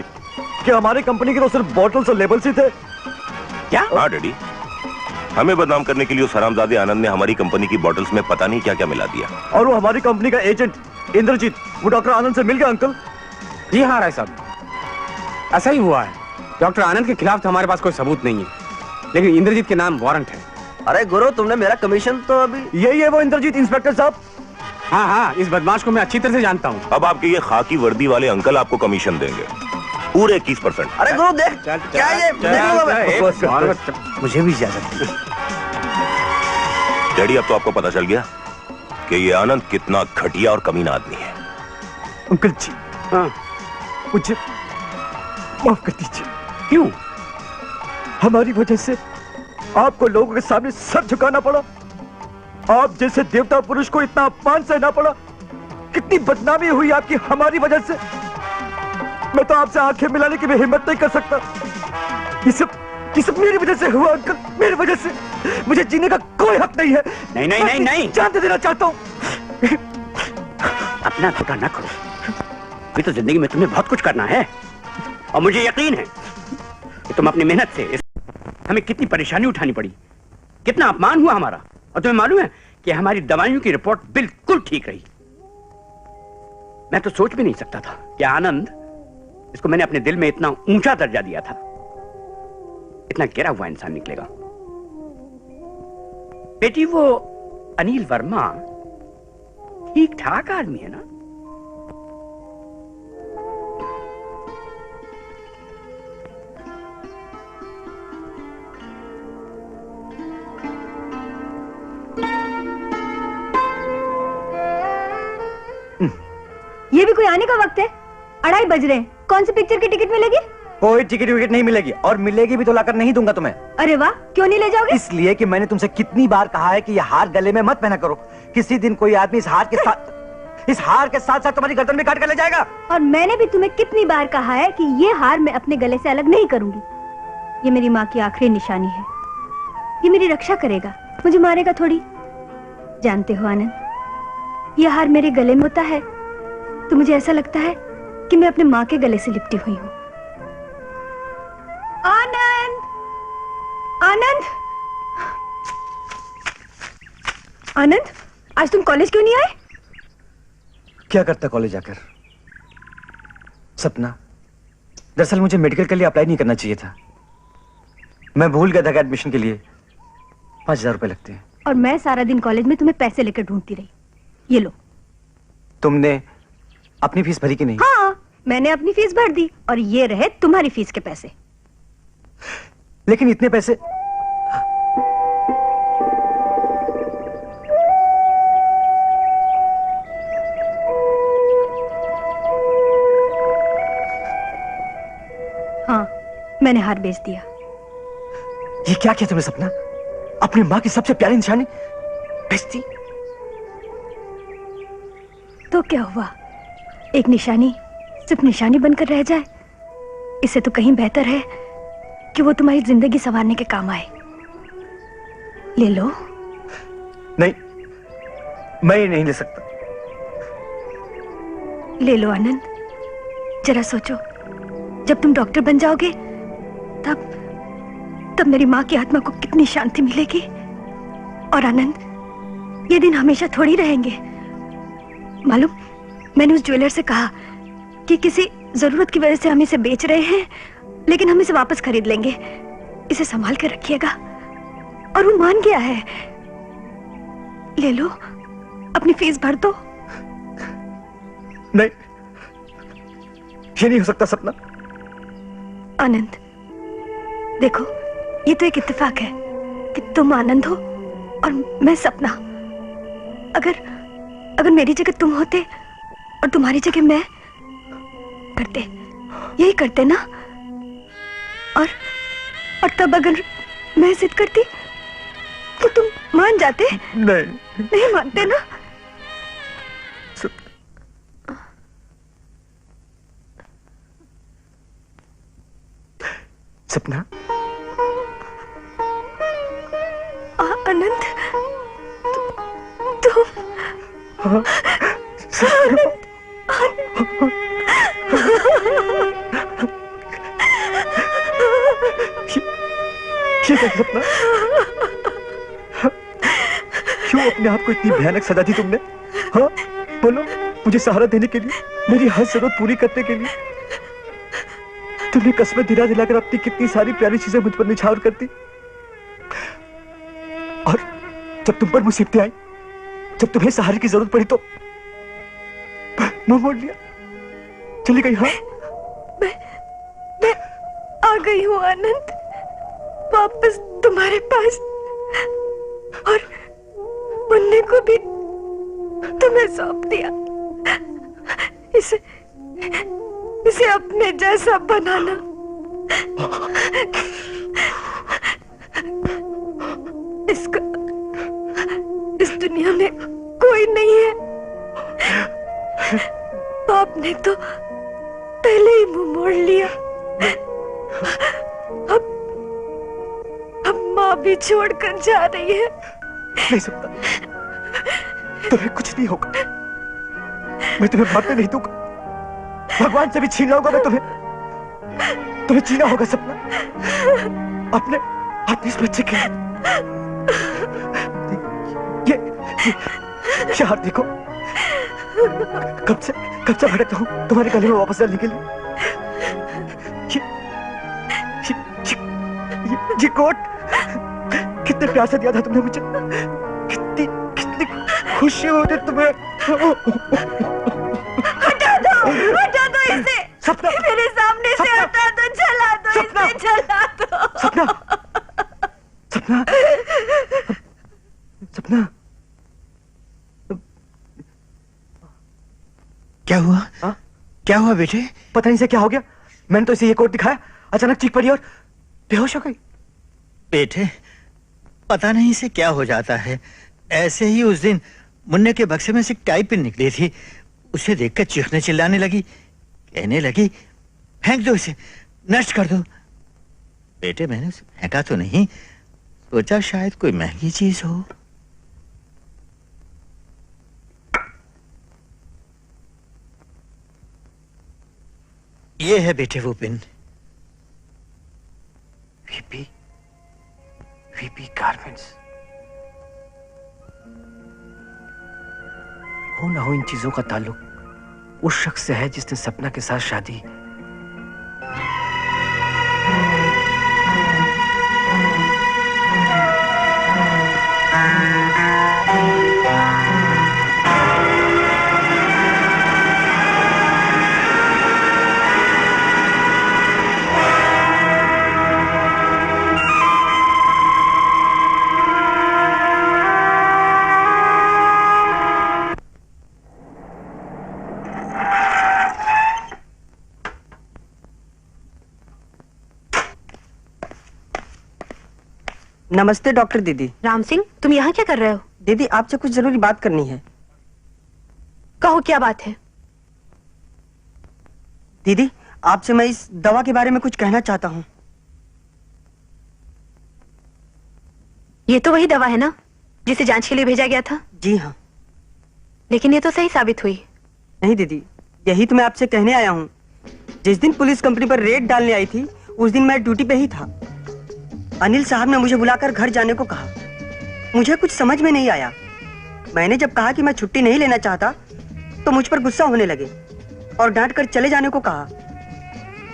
कि हमारी कंपनी के तो सिर्फ बॉटल्स और लेबल्स ही थे। क्या? हाँ डैडी, हमें बदनाम करने के लिए उस हरामजादे आनंद ने हमारी कंपनी की बॉटल्स में पता नहीं क्या क्या मिला दिया। और वो हमारी कंपनी का एजेंट इंद्रजीत, वो डॉक्टर आनंद से मिल गया अंकल। जी हाँ राय साहब, ऐसा ही हुआ है। डॉक्टर आनंद के खिलाफ तो हमारे पास कोई सबूत नहीं है, लेकिन इंद्रजीत के नाम वारंट है। अरे गुरु, तुमने मेरा कमीशन तो अभी। यही है वो इंद्रजीत इंस्पेक्टर साहब। हाँ हाँ, इस बदमाश को मैं अच्छी तरह से जानता हूँ। अब आपके ये खाकी वर्दी वाले अंकल आपको कमीशन देंगे पूरे 21%। अरे गुरु देख, क्या ये? मुझे भी इजाजत। डैडी, अब तो आपको पता चल गया कि ये आनंद कितना घटिया और कमीना आदमी है। अंकल जी, हाँ, मुझे माफ कर दीजिए। क्यों? हमारी वजह से आपको लोगों के सामने सर झुकाना पड़ा। आप जैसे देवता पुरुष को इतना अपमान सहना पड़ा। कितनी बदनामी हुई आपकी हमारी वजह से। मैं तो आपसे आंखें मिलाने की भी हिम्मत नहीं कर सकता। ये सब मेरी वजह से हुआ अंकल, मेरी वजह से। मुझे जीने का कोई हक नहीं है। नहीं नहीं नहीं नहीं, जान दे देना चाहता हूँ। अपना छोटा ना करो, अभी तो जिंदगी में तुम्हें बहुत कुछ करना है। और मुझे यकीन है कि तुम अपनी मेहनत से हमें कितनी परेशानी उठानी पड़ी, कितना अपमान हुआ हमारा। और तुम्हें मालूम है कि हमारी दवाइयों की रिपोर्ट बिल्कुल ठीक रही। मैं तो सोच भी नहीं सकता था कि आनंद, इसको मैंने अपने दिल में इतना ऊंचा दर्जा दिया था, इतना गिरा हुआ इंसान निकलेगा। बेटी, वो अनिल वर्मा ठीक ठाक आदमी है ना? ये भी कोई आने का वक्त है? 2:30 बज रहे हैं। कौन सी पिक्चर की टिकट मिलेगी? कोई टिकट विकेट नहीं मिलेगी, और मिलेगी भी तो लाकर नहीं दूंगा तुम्हें। अरे वाह, क्यों नहीं ले जाओगे? इसलिए कि मैंने तुमसे कितनी बार कहा है कि यह हार गले में मत पहना करो। किसी दिन कोई आदमी इस हार के साथ इस हार के साथ साथ तुम्हारी गर्दन भी काट कर ले जाएगा। और मैंने भी तुम्हें कितनी बार कहा है कि ये हार मैं अपने गले से अलग नहीं करूंगी। ये मेरी माँ की आखिरी निशानी है। ये मेरी रक्षा करेगा, मुझे मारेगा थोड़ी। जानते हो आनंद, ये हार मेरे गले में होता है तो मुझे ऐसा लगता है कि मैं अपने माँ के गले से लिपटी हुई हूँ। आनंद, आनंद, आनंद, आज तुम कॉलेज क्यों नहीं आए? क्या करता कॉलेज आकर? सपना, दरअसल मुझे मेडिकल के लिए अप्लाई नहीं करना चाहिए था। मैं भूल गया था कि एडमिशन के लिए 5,000 रुपए लगते हैं। और मैं सारा दिन कॉलेज में तुम्हें पैसे लेकर ढूंढती रही। ये लो। तुमने अपनी फीस भरी कि नहीं? हाँ, मैंने अपनी फीस भर दी और ये रहे तुम्हारी फीस के पैसे। लेकिन इतने पैसे हाँ, मैंने हार बेच दिया। ये क्या किया तुमने सपना? अपनी माँ की सबसे प्यारी निशानी बेच दी? तो क्या हुआ, एक निशानी सिर्फ निशानी बनकर रह जाए। इससे तो कहीं बेहतर है कि वो तुम्हारी जिंदगी संवारने के काम आए। ले लो। नहीं, मैं ये नहीं ले सकता। ले लो आनंद, जरा सोचो, जब तुम डॉक्टर बन जाओगे तब मेरी माँ की आत्मा को कितनी शांति मिलेगी। और आनंद, ये दिन हमेशा थोड़ी रहेंगे। मालूम, मैंने उस ज्वेलर से कहा कि किसी जरूरत की वजह से हम इसे बेच रहे हैं, लेकिन हम इसे वापस खरीद लेंगे, इसे संभाल कर रखिएगा। और वो मान गया है। ले लो, अपनी फीस भर दो। नहीं, ये नहीं हो सकता सपना। आनंद, देखो, ये तो एक इत्तेफाक है कि तुम आनंद हो और मैं सपना। अगर मेरी जगह तुम होते और तुम्हारी जगह मैं, यही करते ना। और तब अगर मैं जिद करती तो तुम मान जाते? नहीं मानते ना। सपना, आनंद, तुम सपना, क्यों अपने आप को इतनी भयानक सजा दी तुमने? हाँ, बोलो, मुझे सहारा देने के लिए, मेरी हर जरूरत पूरी करने के लिए तुमने कस्में दिलाकर अपनी कितनी सारी प्यारी चीजें मुझ पर निछावर कर दी। और जब तुम पर मुसीबतें आई, जब तुम्हें सहारे की जरूरत पड़ी तो मुंह मोड़ लिया, चली गई। हाँ, मैं आ गई हूँ आनंद, वापस तुम्हारे पास। और मुन्ने को भी तुम्हें सौंप दिया। इसे अपने जैसा बनाना। इसका इस दुनिया में कोई नहीं है। आपने तो पहले ही मुंह मोड़ लिया। अब माँ भी छोड़कर जा रही है। नहीं सकता, तुम्हें कुछ नहीं होगा। मैं तुम्हें मरने नहीं दूंगा। भगवान से भी छीन लाऊंगा मैं तुम्हें जीना होगा सपना, अपने इस बच्चे के ये हाथ देखो, कब से भटकता हूं तुम्हारे गले में वापस डालने के लिए। ये कोट कितने प्यार से दिया था तुमने मुझे, कितनी खुशी हो रही तुम्हें। हटा दो इसे, सपना, मेरे सामने से हटा दो, जला दो इसे, जला दो। सपना, क्या हुआ? क्या हुआ बेटे? पता नहीं से क्या हो गया। मैंने तो इसे ये कोट दिखाया, अचानक चीख पड़ी और बेहोश हो गई। बेटे, पता नहीं से क्या हो जाता है। ऐसे ही उस दिन मुन्ने के बक्से में से एक टाई पिन निकली थी, उसे देखकर चीखने चिल्लाने लगी, कहने लगी फेंक दो इसे, नष्ट कर दो। बेटे मैंने उसे फेंका तो नहीं, सोचा शायद कोई महंगी चीज हो। ये है बेटे वो पिन। VP garments. हो ना हो इन चीजों का ताल्लुक उस शख्स से है जिसने सपना के साथ शादी। नमस्ते डॉक्टर दीदी। राम सिंह, तुम यहाँ क्या कर रहे हो? दीदी आपसे कुछ जरूरी बात करनी है। कहो क्या बात है? दीदी आपसे मैं इस दवा के बारे में कुछ कहना चाहता हूँ। ये तो वही दवा है ना जिसे जांच के लिए भेजा गया था? जी हाँ। लेकिन ये तो सही साबित हुई। नहीं दीदी, यही तो मैं आपसे कहने आया हूँ। जिस दिन पुलिस कंपनी पर रेड डालने आई थी उस दिन मैं ड्यूटी पे ही था। अनिल साहब ने मुझे बुलाकर घर जाने को कहा। मुझे कुछ समझ में नहीं आया। मैंने जब कहा कि मैं छुट्टी नहीं लेना चाहता तो मुझ पर गुस्सा होने लगे और डांट कर चले जाने को कहा।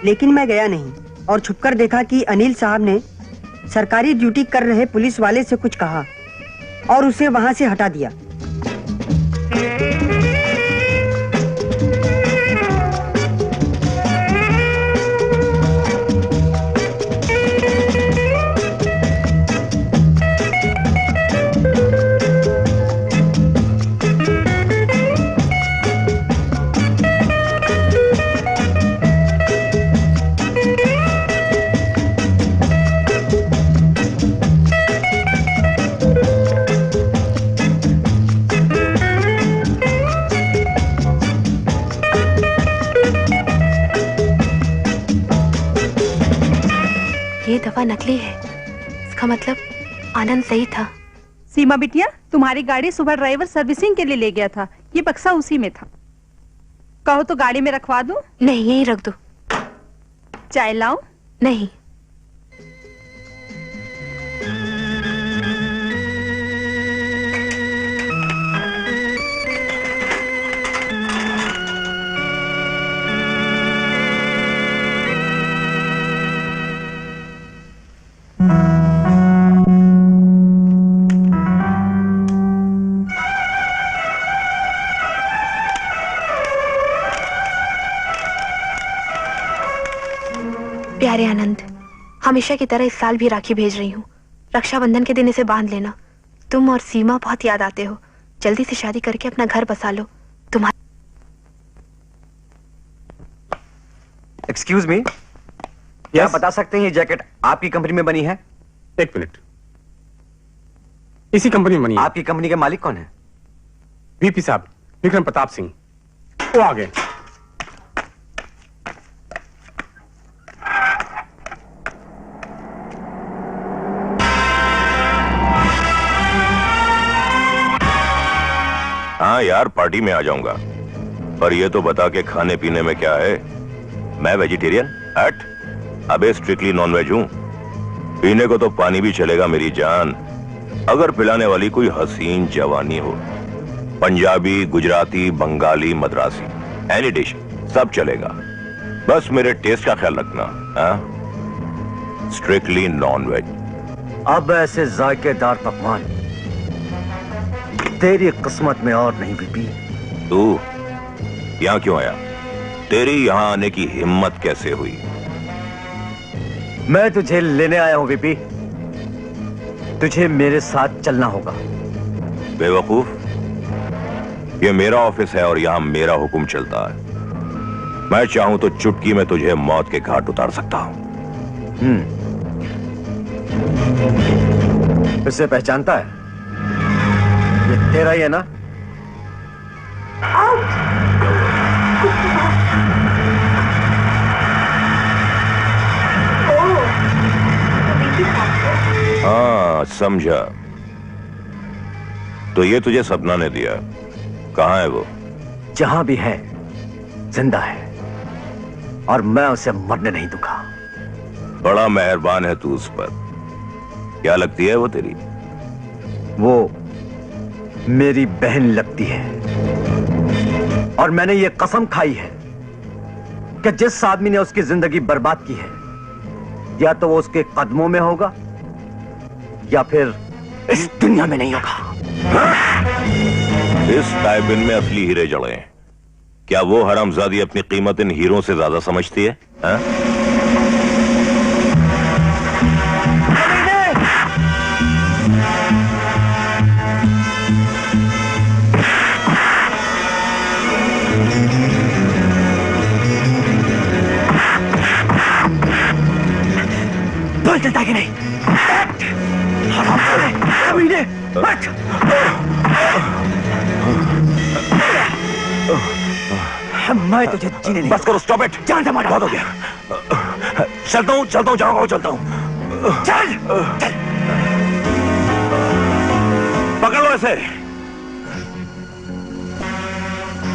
लेकिन मैं गया नहीं और छुपकर देखा कि अनिल साहब ने सरकारी ड्यूटी कर रहे पुलिस वाले से कुछ कहा और उसे वहां से हटा दिया। ये दवा नकली है। इसका मतलब आनंद सही था। सीमा बिटिया, तुम्हारी गाड़ी सुबह ड्राइवर सर्विसिंग के लिए ले गया था। ये बक्सा उसी में था। कहो तो गाड़ी में रखवा दूं? नहीं, यहीं रख दो। चाय लाऊं? नहीं। प्यारे आनंद, हमेशा की तरह इस साल भी राखी भेज रही हूँ। रक्षाबंधन के दिन इसे बांध लेना। तुम और सीमा बहुत याद आते हो। जल्दी से शादी करके अपना घर बसा लो। तुम्हारा एक्सक्यूज मी, क्या आप बता सकते हैं ये जैकेट आपकी कंपनी में बनी है? एक मिनट, इसी कंपनी में बनी है। आपकी कंपनी के मालिक कौन है? वीपी साहब, विक्रम प्रताप सिंह। वो आ गए। हाँ यार, पार्टी में आ जाऊंगा, पर ये तो बता के खाने पीने में क्या है। मैं वेजिटेरियन हट, अबे स्ट्रिक्टली नॉन वेज हूँ। पीने को तो पानी भी चलेगा मेरी जान, अगर पिलाने वाली कोई हसीन जवानी हो। पंजाबी, गुजराती, बंगाली, मद्रासी, एनी डिश सब चलेगा। बस मेरे टेस्ट का ख्याल रखना। हाँ, स्ट्रिक्टली नॉन वेज। अब ऐसे जायकेदार पकवान तेरी किस्मत में और नहीं बीबी। तू यहाँ क्यों आया? तेरी यहाँ आने की हिम्मत कैसे हुई? मैं तुझे लेने आया हूं बीबी। तुझे मेरे साथ चलना होगा। बेवकूफ, ये मेरा ऑफिस है और यहाँ मेरा हुक्म चलता है। मैं चाहूं तो चुटकी में तुझे मौत के घाट उतार सकता हूं। इसे पहचानता है? ये तेरा ही है ना? हाँ समझा। तो ये तुझे सपना ने दिया। कहाँ है वो? जहां भी है जिंदा है और मैं उसे मरने नहीं दूंगा। बड़ा मेहरबान है तू उस पर। क्या लगती है वो तेरी? वो मेरी बहन लगती है और मैंने ये कसम खाई है कि जिस आदमी ने उसकी जिंदगी बर्बाद की है या तो वो उसके कदमों में होगा या फिर इस दुनिया में नहीं होगा। इस टाइबिन में असली हीरे जड़े हैं। क्या वो हरामजादी अपनी कीमत इन हीरों से ज्यादा समझती है? हा? बोल चलता कि नहीं? मैं तुझे जीने नहीं। बस करो, स्टॉप इट। जान से मारा। बहुत हो गया। चलता हूँ जाऊंगा, चलता हूँ। चल पकड़ लो ऐसे।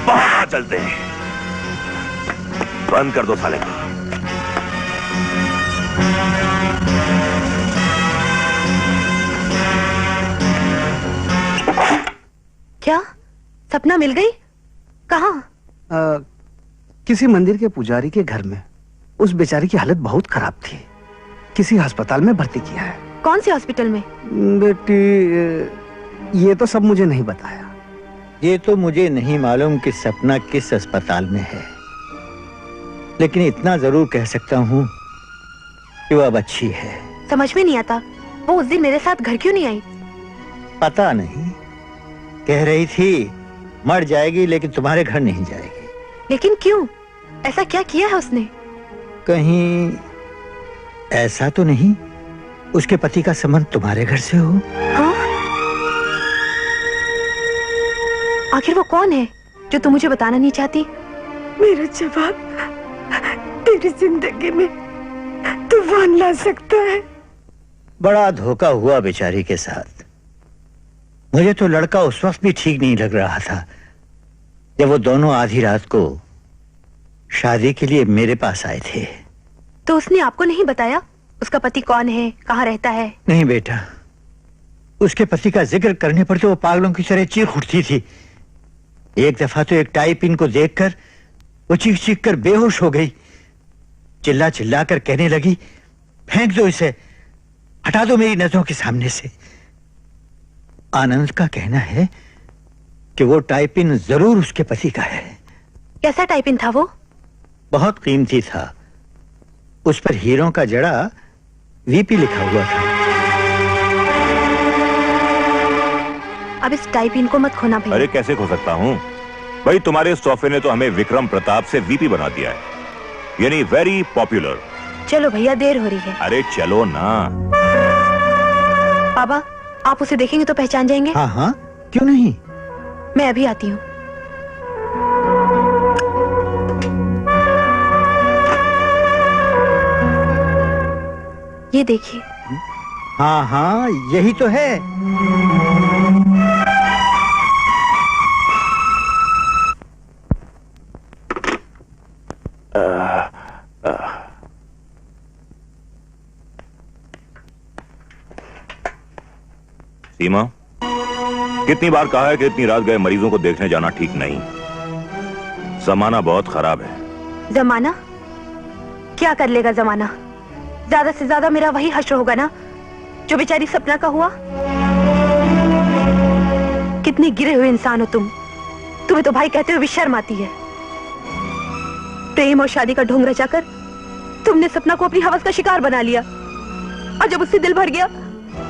बहुत हाथ चलते हैं। बंद कर दो साले को। क्या सपना मिल गई? कहाँ? किसी मंदिर के पुजारी के घर में। उस बेचारी की हालत बहुत खराब थी, किसी अस्पताल में भर्ती किया है। कौन से हॉस्पिटल में? बेटी ये तो सब मुझे नहीं बताया। ये तो मुझे नहीं मालूम कि सपना किस अस्पताल में है, लेकिन इतना जरूर कह सकता हूँ कि वह अब अच्छी है। समझ में नहीं आता, वो उस दिन मेरे साथ घर क्यों नहीं आई? पता नहीं, कह रही थी मर जाएगी लेकिन तुम्हारे घर नहीं जाएगी। लेकिन क्यों? ऐसा क्या किया है उसने? कहीं ऐसा तो नहीं उसके पति का संबंध तुम्हारे घर से हो? हाँ? आखिर वो कौन है जो तुम मुझे बताना नहीं चाहती? मेरा जवाब तेरी जिंदगी में तूफान ला सकता है। बड़ा धोखा हुआ बेचारी के साथ। मुझे तो लड़का उस वक्त भी ठीक नहीं लग रहा था जब वो दोनों आधी रात को शादी के लिए मेरे पास आए थे। तो उसने आपको नहीं बताया उसका पति कौन है, कहाँ रहता है? नहीं बेटा, उसके पति का जिक्र करने पर तो वो पागलों की तरह चीख उठती थी। एक दफा तो एक टाई पिन को देखकर वो चीख चीख कर बेहोश हो गई। चिल्ला चिल्ला कर कहने लगी, फेंक दो इसे, हटा दो मेरी नजरों के सामने से। आनंद का कहना है कि वो टाई पिन जरूर उसके पति का है। कैसा टाई पिन था वो? बहुत कीमती था। उस पर हीरों का जड़ा वीपी लिखा हुआ था। अब इस टाई पिन को मत खोना भैया। अरे कैसे खो सकता हूँ भाई? तुम्हारे इस तोहफे ने तो हमें विक्रम प्रताप से वीपी बना दिया है, यानी वेरी पॉपुलर। चलो भैया, देर हो रही है। अरे चलो ना। बाबा, आप उसे देखेंगे तो पहचान जाएंगे? हाँ हाँ, क्यों नहीं। मैं अभी आती हूँ। ये देखिए। हाँ हाँ, यही तो है। सीमा, कितनी बार कहा है कि इतनी रात गए मरीजों को देखने जाना ठीक नहीं। जमाना बहुत खराब है। जमाना? क्या कर लेगा जमाना? ज्यादा से ज्यादा मेरा वही हश्र होगा ना जो बेचारी सपना का हुआ। कितने गिरे हुए इंसान हो तुम। तुम्हें तो भाई कहते हुए भी शर्म आती है। प्रेम और शादी का ढोंग रचाकर तुमने सपना को अपनी हवस का शिकार बना लिया, और जब उससे दिल भर गया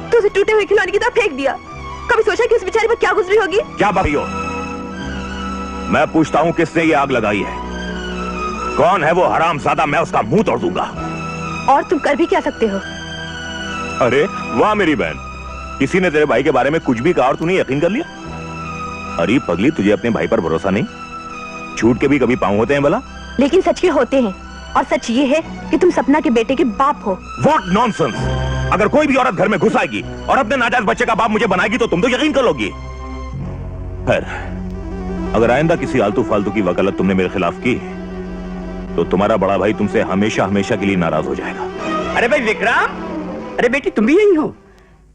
तो उसे टूटे हुए खिलौने की तरह फेंक दिया। कभी सोचा कि उस बेचारी पर क्या गुजरी होगी? क्या बात हो? मैं पूछता हूँ किसने ये आग लगाई है? कौन है वो हरामजादा? मैं उसका मुंह तोड़ दूंगा। और तुम कर भी क्या सकते हो? अरे वाह मेरी बहन, किसी ने तेरे भाई के बारे में कुछ भी कहा और तूने यकीन कर लिया? अरे पगली, तुझे अपने भाई पर भरोसा नहीं? झूठ के भी कभी पांव होते हैं भला? लेकिन सच के होते हैं, और सच ये है कि तुम सपना के बेटे के बाप हो। What nonsense! अगर कोई भी औरत घर में घुस आएगी और अपने नाजायज बच्चे का बाप मुझे बनाएगी तो तुम तो यकीन कर लोगी। खैर, अगर आइंदा किसी आलतू फालतू की वकालत तुमने मेरे खिलाफ की तो तुम्हारा बड़ा भाई तुमसे हमेशा हमेशा के लिए नाराज हो जाएगा। अरे भाई विक्रम, अरे बेटी तुम भी यही हो?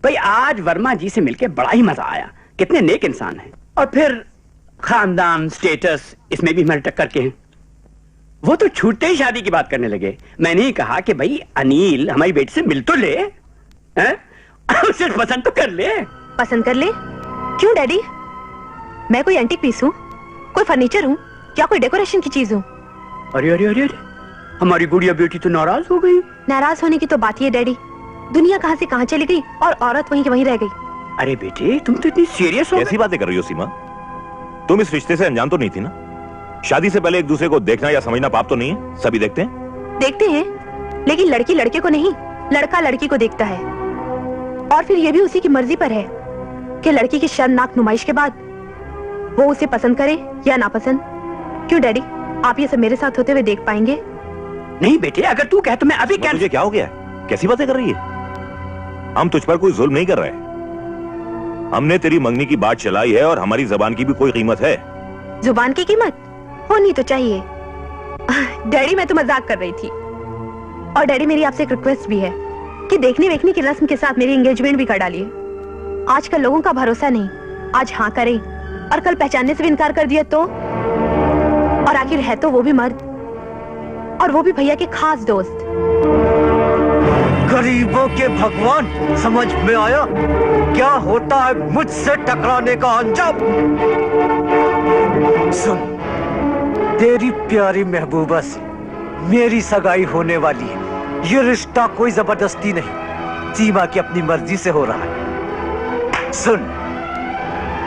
भाई आज वर्मा जी से मिलके बड़ा ही मजा आया, कितने नेक इंसान हैं। और फिर खानदान, स्टेटस, इसमें भी हमारे टक्कर के हैं। वो तो छूटते ही शादी की बात करने लगे। मैंने ही कहा कि भाई अनिल हमारी बेटी से मिल तो ले, उसे पसंद तो कर ले। पसंद कर ले? क्यों डैडी? मैं कोई एंटीक पीस हूँ, कोई फर्नीचर हूँ, क्या कोई डेकोरेशन की चीज हूँ? अरे अरे अरे, हमारी गुड़िया बेटी तो नाराज हो गई। नाराज होने की तो बात ही है डैडी, दुनिया कहाँ से कहाँ चली गई और औरत वहीं की वहीं रह गई। अरे बेटे तुम तो इतनी सीरियस हो। कैसी बातें कर रही हो सीमा? तुम इस रिश्ते से अनजान तो नहीं थी ना? शादी से पहले एक दूसरे को देखना या समझना पाप तो नहीं है? सभी देखते हैं। देखते हैं, लेकिन लड़की लड़के को नहीं, लड़का लड़की को देखता है। और फिर ये भी उसी की मर्जी पर है कि लड़की की शर्मनाक नुमाइश के बाद वो उसे पसंद करे या नापसंद। क्यों डैडी, आप ये सब मेरे साथ होते हुए देख पाएंगे? नहीं बेटे, अगर तू कह तो मैं अभी क्या। तुझे क्या हो गया? कैसी बातें कर रही है? हम तुझ पर कोई जुल्म नहीं कर रहे। हमने तेरी मंगनी की बात चलाई है और हमारी जबान की भी कोई कीमत है। जुबान की कीमत होनी तो चाहिए। डैडी मैं तो मजाक कर रही थी। और डैडी मेरी आपसे एक रिक्वेस्ट भी है कि देखने वेखने की रस्म के साथ मेरी एंगेजमेंट भी कर डालिए। आजकल लोगों का भरोसा नहीं, आज हाँ करें और कल पहचानने से भी इनकार कर दिया तो? और आखिर है तो वो भी मर्द, और वो भी भैया के खास दोस्त। गरीबों के भगवान, समझ में आया क्या होता है मुझसे टकराने का अंजाम? सुन, तेरी प्यारी महबूबा से मेरी सगाई होने वाली है। ये रिश्ता कोई जबरदस्ती नहीं, सीमा की अपनी मर्जी से हो रहा है। सुन,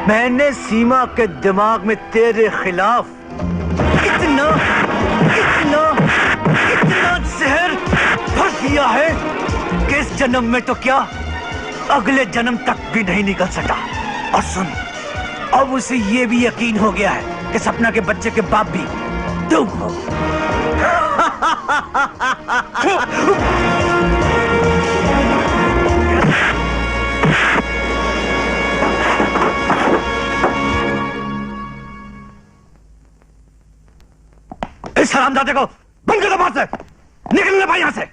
मैंने सीमा के दिमाग में तेरे खिलाफ इतना इतना इतना जहर भर दिया है कि इस जन्म में तो क्या, अगले जन्म तक भी नहीं निकल सका। और सुन, अब उसे ये भी यकीन हो गया है कि सपना के बच्चे के बाप भी तुम हो। इस हरामजादे को बंद कर दो बाहर से, निकलने भाई यहां से।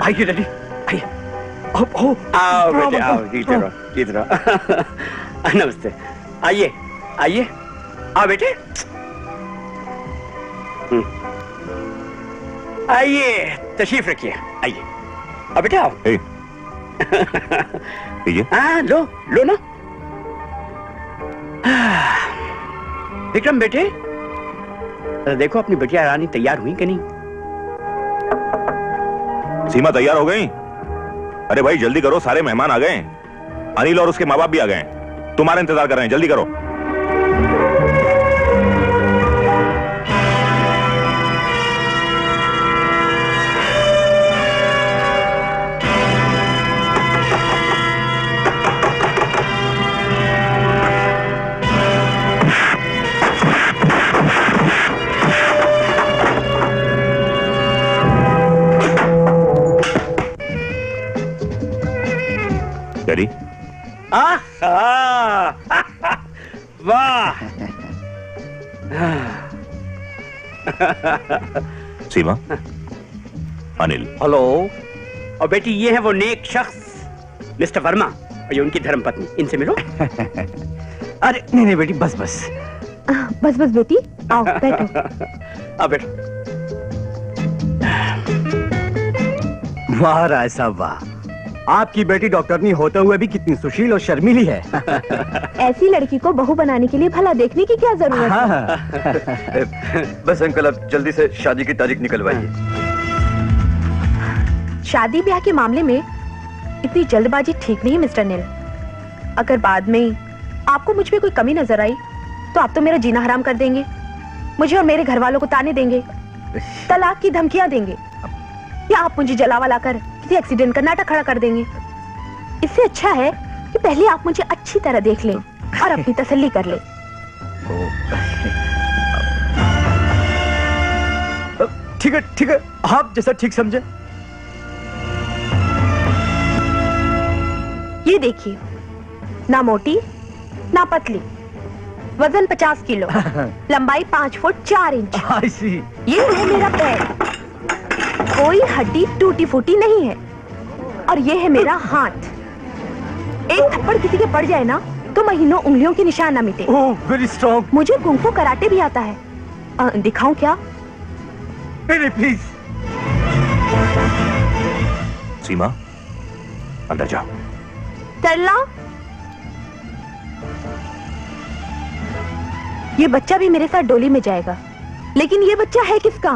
आइए डैडी, आइए। आओ बेटे, आओ, जीते रहो, जीते रहो। नमस्ते, आइए आइए, आओ बेटे, आइए तशरीफ रखिए, आइए। अब बेटे आओ। हाँ लो लो ना। विक्रम बेटे, देखो अपनी बिटिया रानी तैयार हुई कि नहीं? सीमा तैयार हो गई? अरे भाई जल्दी करो, सारे मेहमान आ गए। अनिल और उसके माँ बाप भी आ गए, तुम्हारा इंतजार कर रहे हैं, जल्दी करो। डैडी, वाह। सीमा, अनिल। हेलो। और बेटी ये है वो नेक शख्स मिस्टर वर्मा, और ये उनकी धर्मपत्नी, इनसे मिलो। अरे नहीं नहीं बेटी, बस बस बस बस बेटी, आओ बैठो। आओ बैठो। महाराज साहब वाह, आपकी बेटी डॉक्टरनी होते हुए भी कितनी सुशील और शर्मीली है। ऐसी लड़की को बहू बनाने के लिए भला देखने की क्या जरूरत है? बस अंकल अब जल्दी से शादी की तारीख निकलवाइए। शादी ब्याह के मामले में इतनी जल्दबाजी ठीक नहीं मिस्टर नील। अगर बाद में आपको मुझ में कोई कमी नजर आई तो आप तो मेरा जीना हराम कर देंगे, मुझे और मेरे घर वालों को ताने देंगे, तलाक की धमकियां देंगे, या आप मुझे जलावा लाकर किसी एक्सीडेंट का नाटक खड़ा कर देंगे। इससे अच्छा है कि पहले आप मुझे अच्छी तरह देख लें और अपनी तसल्ली कर लें। ठीक है, आप जैसा ठीक समझे। ये देखिए, ना मोटी ना पतली, वजन 50 किलो, लंबाई 5 फुट 4 इंच। ये है मेरा पैर, कोई हड्डी टूटी फूटी नहीं है, और ये है मेरा हाथ। एक थप्पड़ किसी के पड़ जाए ना तो महीनों उंगलियों के निशान न मिटे। Very strong. मुझे कुंफू कराटे भी आता है। दिखाऊं क्या? प्लीज। सीमा, अंदर जाओ। तरला, ये बच्चा भी मेरे साथ डोली में जाएगा, लेकिन ये बच्चा है किसका?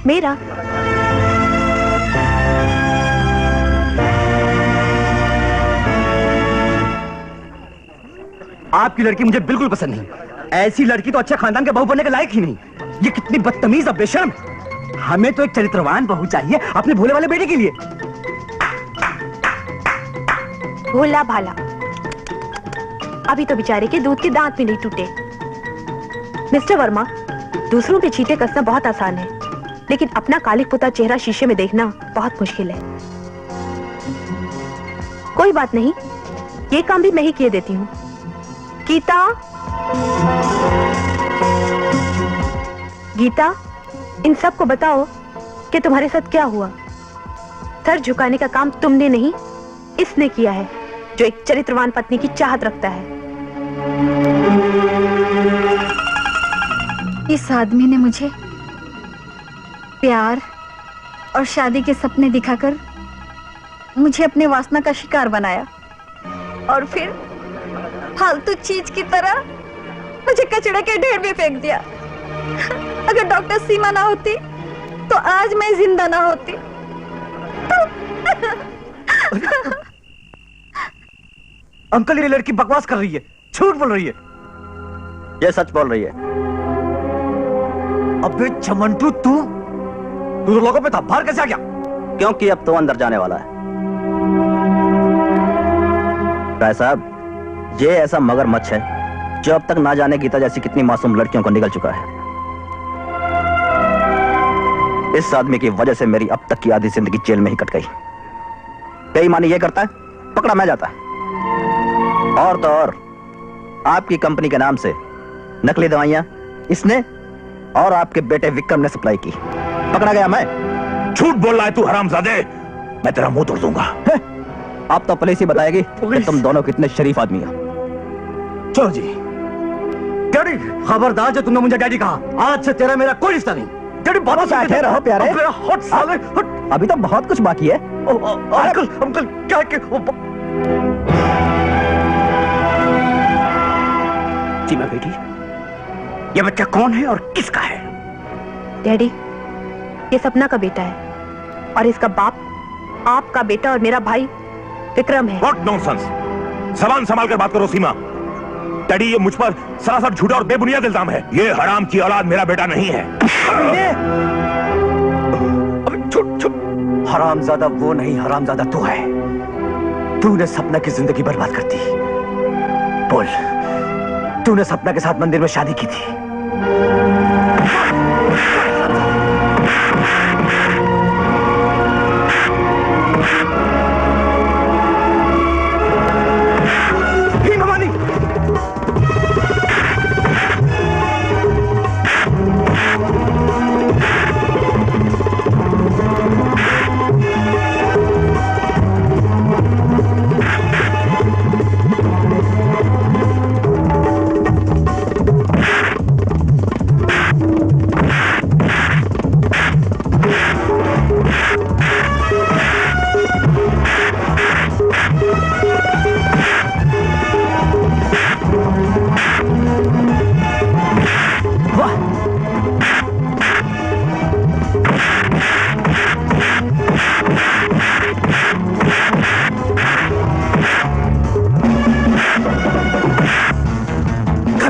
मेरा। आपकी लड़की मुझे बिल्कुल पसंद नहीं। ऐसी लड़की तो अच्छे खानदान के बहू बनने के लायक ही नहीं। ये कितनी बदतमीज और बेशर्म। हमें तो एक चरित्रवान बहू चाहिए अपने भोले वाले बेटे के लिए। भोला भाला, अभी तो बेचारे के दूध के दांत भी नहीं टूटे। मिस्टर वर्मा, दूसरों पे छींटे कसना बहुत आसान है, लेकिन अपना कालिक पुता चेहरा शीशे में देखना बहुत मुश्किल है। कोई बात नहीं, ये काम भी मैं ही किए देती हूँ। गीता, गीता, इन सबको बताओ कि तुम्हारे साथ क्या हुआ। सर झुकाने का काम तुमने नहीं, इसने किया है, जो एक चरित्रवान पत्नी की चाहत रखता है। इस आदमी ने मुझे प्यार और शादी के सपने दिखाकर मुझे अपने वासना का शिकार बनाया, और फिर फालतू चीज की तरह मुझे कचड़े के ढेर में फेंक दिया। अगर डॉक्टर सीमा ना होती तो आज मैं जिंदा ना होती। अंकल, ये लड़की बकवास कर रही है, झूठ बोल रही है। ये सच बोल रही है। अबे चमंटू, तू तो लोगों पे था, बाहर कैसे आ गया? क्योंकि अब तो अंदर जाने वाला है। राय साहब, ये ऐसा मगरमच्छ है जो अब तक ना जाने गीता जैसी कितनी मासूम लड़कियों को निगल चुका है। इस आदमी की वजह से मेरी अब तक की आधी जिंदगी जेल में ही कट गई। बेईमानी ये करता है, पकड़ा मैं जाता है। और तो और आपकी कंपनी के नाम से नकली दवाइयां इसने और आपके बेटे विक्रम ने सप्लाई की, पकड़ा गया मैं। झूठ बोल रहा है तू हरामजादे, मैं तेरा मुंह तोड़ दूंगा। आप तो पुलिस ही बताएगी कि तुम दोनों कितने शरीफ आदमी हो। चलो जी। डैडी, खबरदार जो तुमने मुझे डैडी कहा, आज से तेरा मेरा कोई रिश्ता नहीं। डैडी, बहुत बैठे रहो प्यारे, हट साले, हट। अभी तो बहुत कुछ बाकी है। अंकल, अंकल, क्या के सीमा बेटी, ये बच्चा कौन है और किसका है? डैडी, ये सपना का बेटा है, और इसका बाप आपका बेटा और मेरा भाई विक्रम है। What nonsense! ज़बान संभाल कर बात करो सीमा। डैडी, ये मुझ पर सरासर झूठा और बेबुनियाद इल्जाम है। ये हराम की औलाद मेरा बेटा नहीं है। हरामजादा वो नहीं, हरामजादा तू है। तूने सपना की जिंदगी बर्बाद कर दी। बोल, तूने सपना के साथ मंदिर में शादी की थी।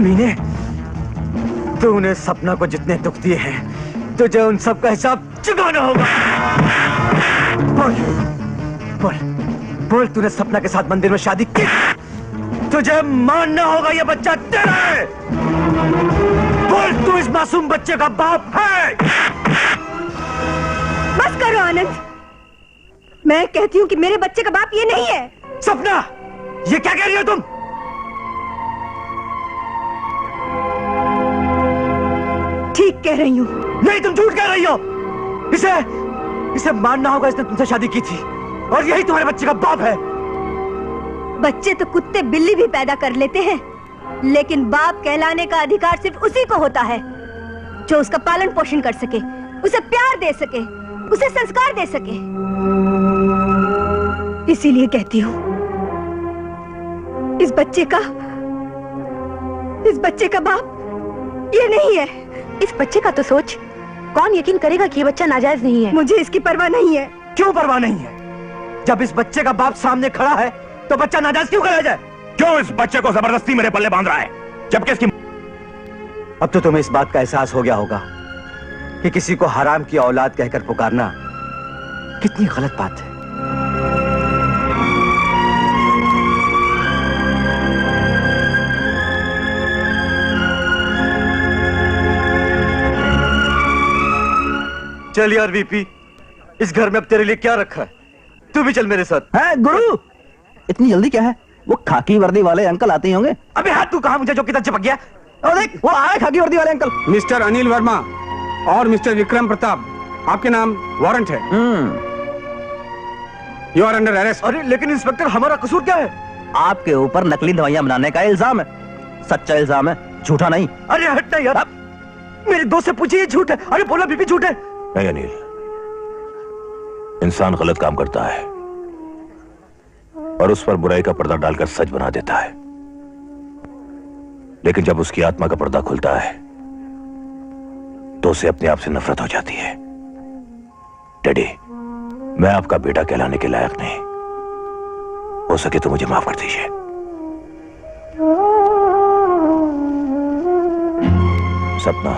मीने, तूने सपना को जितने दुख दिए हैं तुझे उन सब का हिसाब चुकाना होगा। बोल बोल बोल, तूने सपना के साथ मंदिर में शादी की, तुझे मानना होगा ये बच्चा तेरा है। बोल, तू इस मासूम बच्चे का बाप है। बस करो आनंद, मैं कहती हूँ कि मेरे बच्चे का बाप ये नहीं है। सपना, ये क्या कह रही हो तुम? ठीक कह रही हूँ। नहीं, तुम झूठ कह रही हो। इसे मानना होगा, इसने तुमसे शादी की थी और यही तुम्हारे बच्चे का बाप है। बच्चे तो कुत्ते बिल्ली भी पैदा कर लेते हैं, लेकिन बाप कहलाने का अधिकार सिर्फ उसी को होता है जो उसका पालन पोषण कर सके, उसे प्यार दे सके, उसे संस्कार दे सके। इसीलिए कहती हूँ, इस बच्चे का बाप ये नहीं है। इस बच्चे का तो सोच, कौन यकीन करेगा कि ये बच्चा नाजायज नहीं है? मुझे इसकी परवाह नहीं है। क्यों परवाह नहीं है? जब इस बच्चे का बाप सामने खड़ा है तो बच्चा नाजायज क्यों कहा जाए? क्यों इस बच्चे को जबरदस्ती मेरे पल्ले बांध रहा है, जबकि इसकी... अब तो तुम्हें इस बात का एहसास हो गया होगा कि किसी को हराम की औलाद कहकर पुकारना कितनी गलत बात है। चल यार वीपी, इस घर में अब तेरे लिए क्या रखा है? तू भी चल मेरे साथ। है गुरु, इतनी जल्दी क्या है? वो खाकी वर्दी वाले अंकल आते ही होंगे। अबे हाथ तू कहा मुझे जो कितना चिपक गया? और देख, वो आए खाकी वर्दी वाले अंकल। मिस्टर अनिल वर्मा और मिस्टर विक्रम प्रताप, आपके नाम वारंट है। You are under arrest. अरे लेकिन इंस्पेक्टर, हमारा कसूर क्या है? आपके ऊपर नकली दवाइयां बनाने का इल्जाम है। सच्चा इल्जाम है, झूठा नहीं। अरे हट ना यार, मेरे दोस्त से पूछिए, झूठ है। अरे बोला बीबी झूठ है। नहीं अनिल, इंसान गलत काम करता है और उस पर बुराई का पर्दा डालकर सच बना देता है, लेकिन जब उसकी आत्मा का पर्दा खुलता है तो उसे अपने आप से नफरत हो जाती है। डैडी, मैं आपका बेटा कहलाने के लायक नहीं, हो सके तो मुझे माफ कर दीजिए। सपना,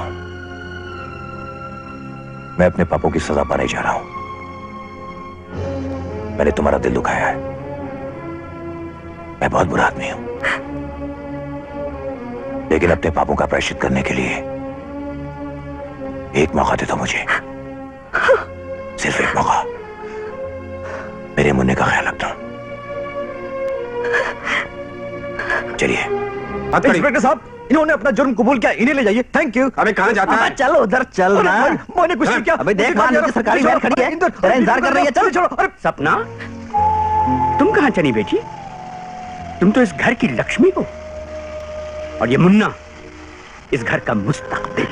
मैं अपने पापों की सजा पाने जा रहा हूं। मैंने तुम्हारा दिल दुखाया है, मैं बहुत बुरा आदमी हूं, लेकिन अपने पापों का प्रायश्चित करने के लिए एक मौका दे दो मुझे, सिर्फ एक मौका। मेरे मुन्ने का ख्याल रखना। चलिए। इंस्पेक्टर साहब, इन्होंने अपना जुर्म कबूल किया, इन्हें ले जाइए। Thank you. अबे कहाँ जाता है? चलो उधर चल ना। मैंने कुछ नहीं किया। अबे देख, वहां नीचे सरकारी वैन खड़ी है, तेरा इंतजार कर रही है। चलो छोड़ो। अरे सपना, तुम कहां चली बेटी? तुम तो इस घर की लक्ष्मी हो और ये मुन्ना इस घर का मुस्तकबिल।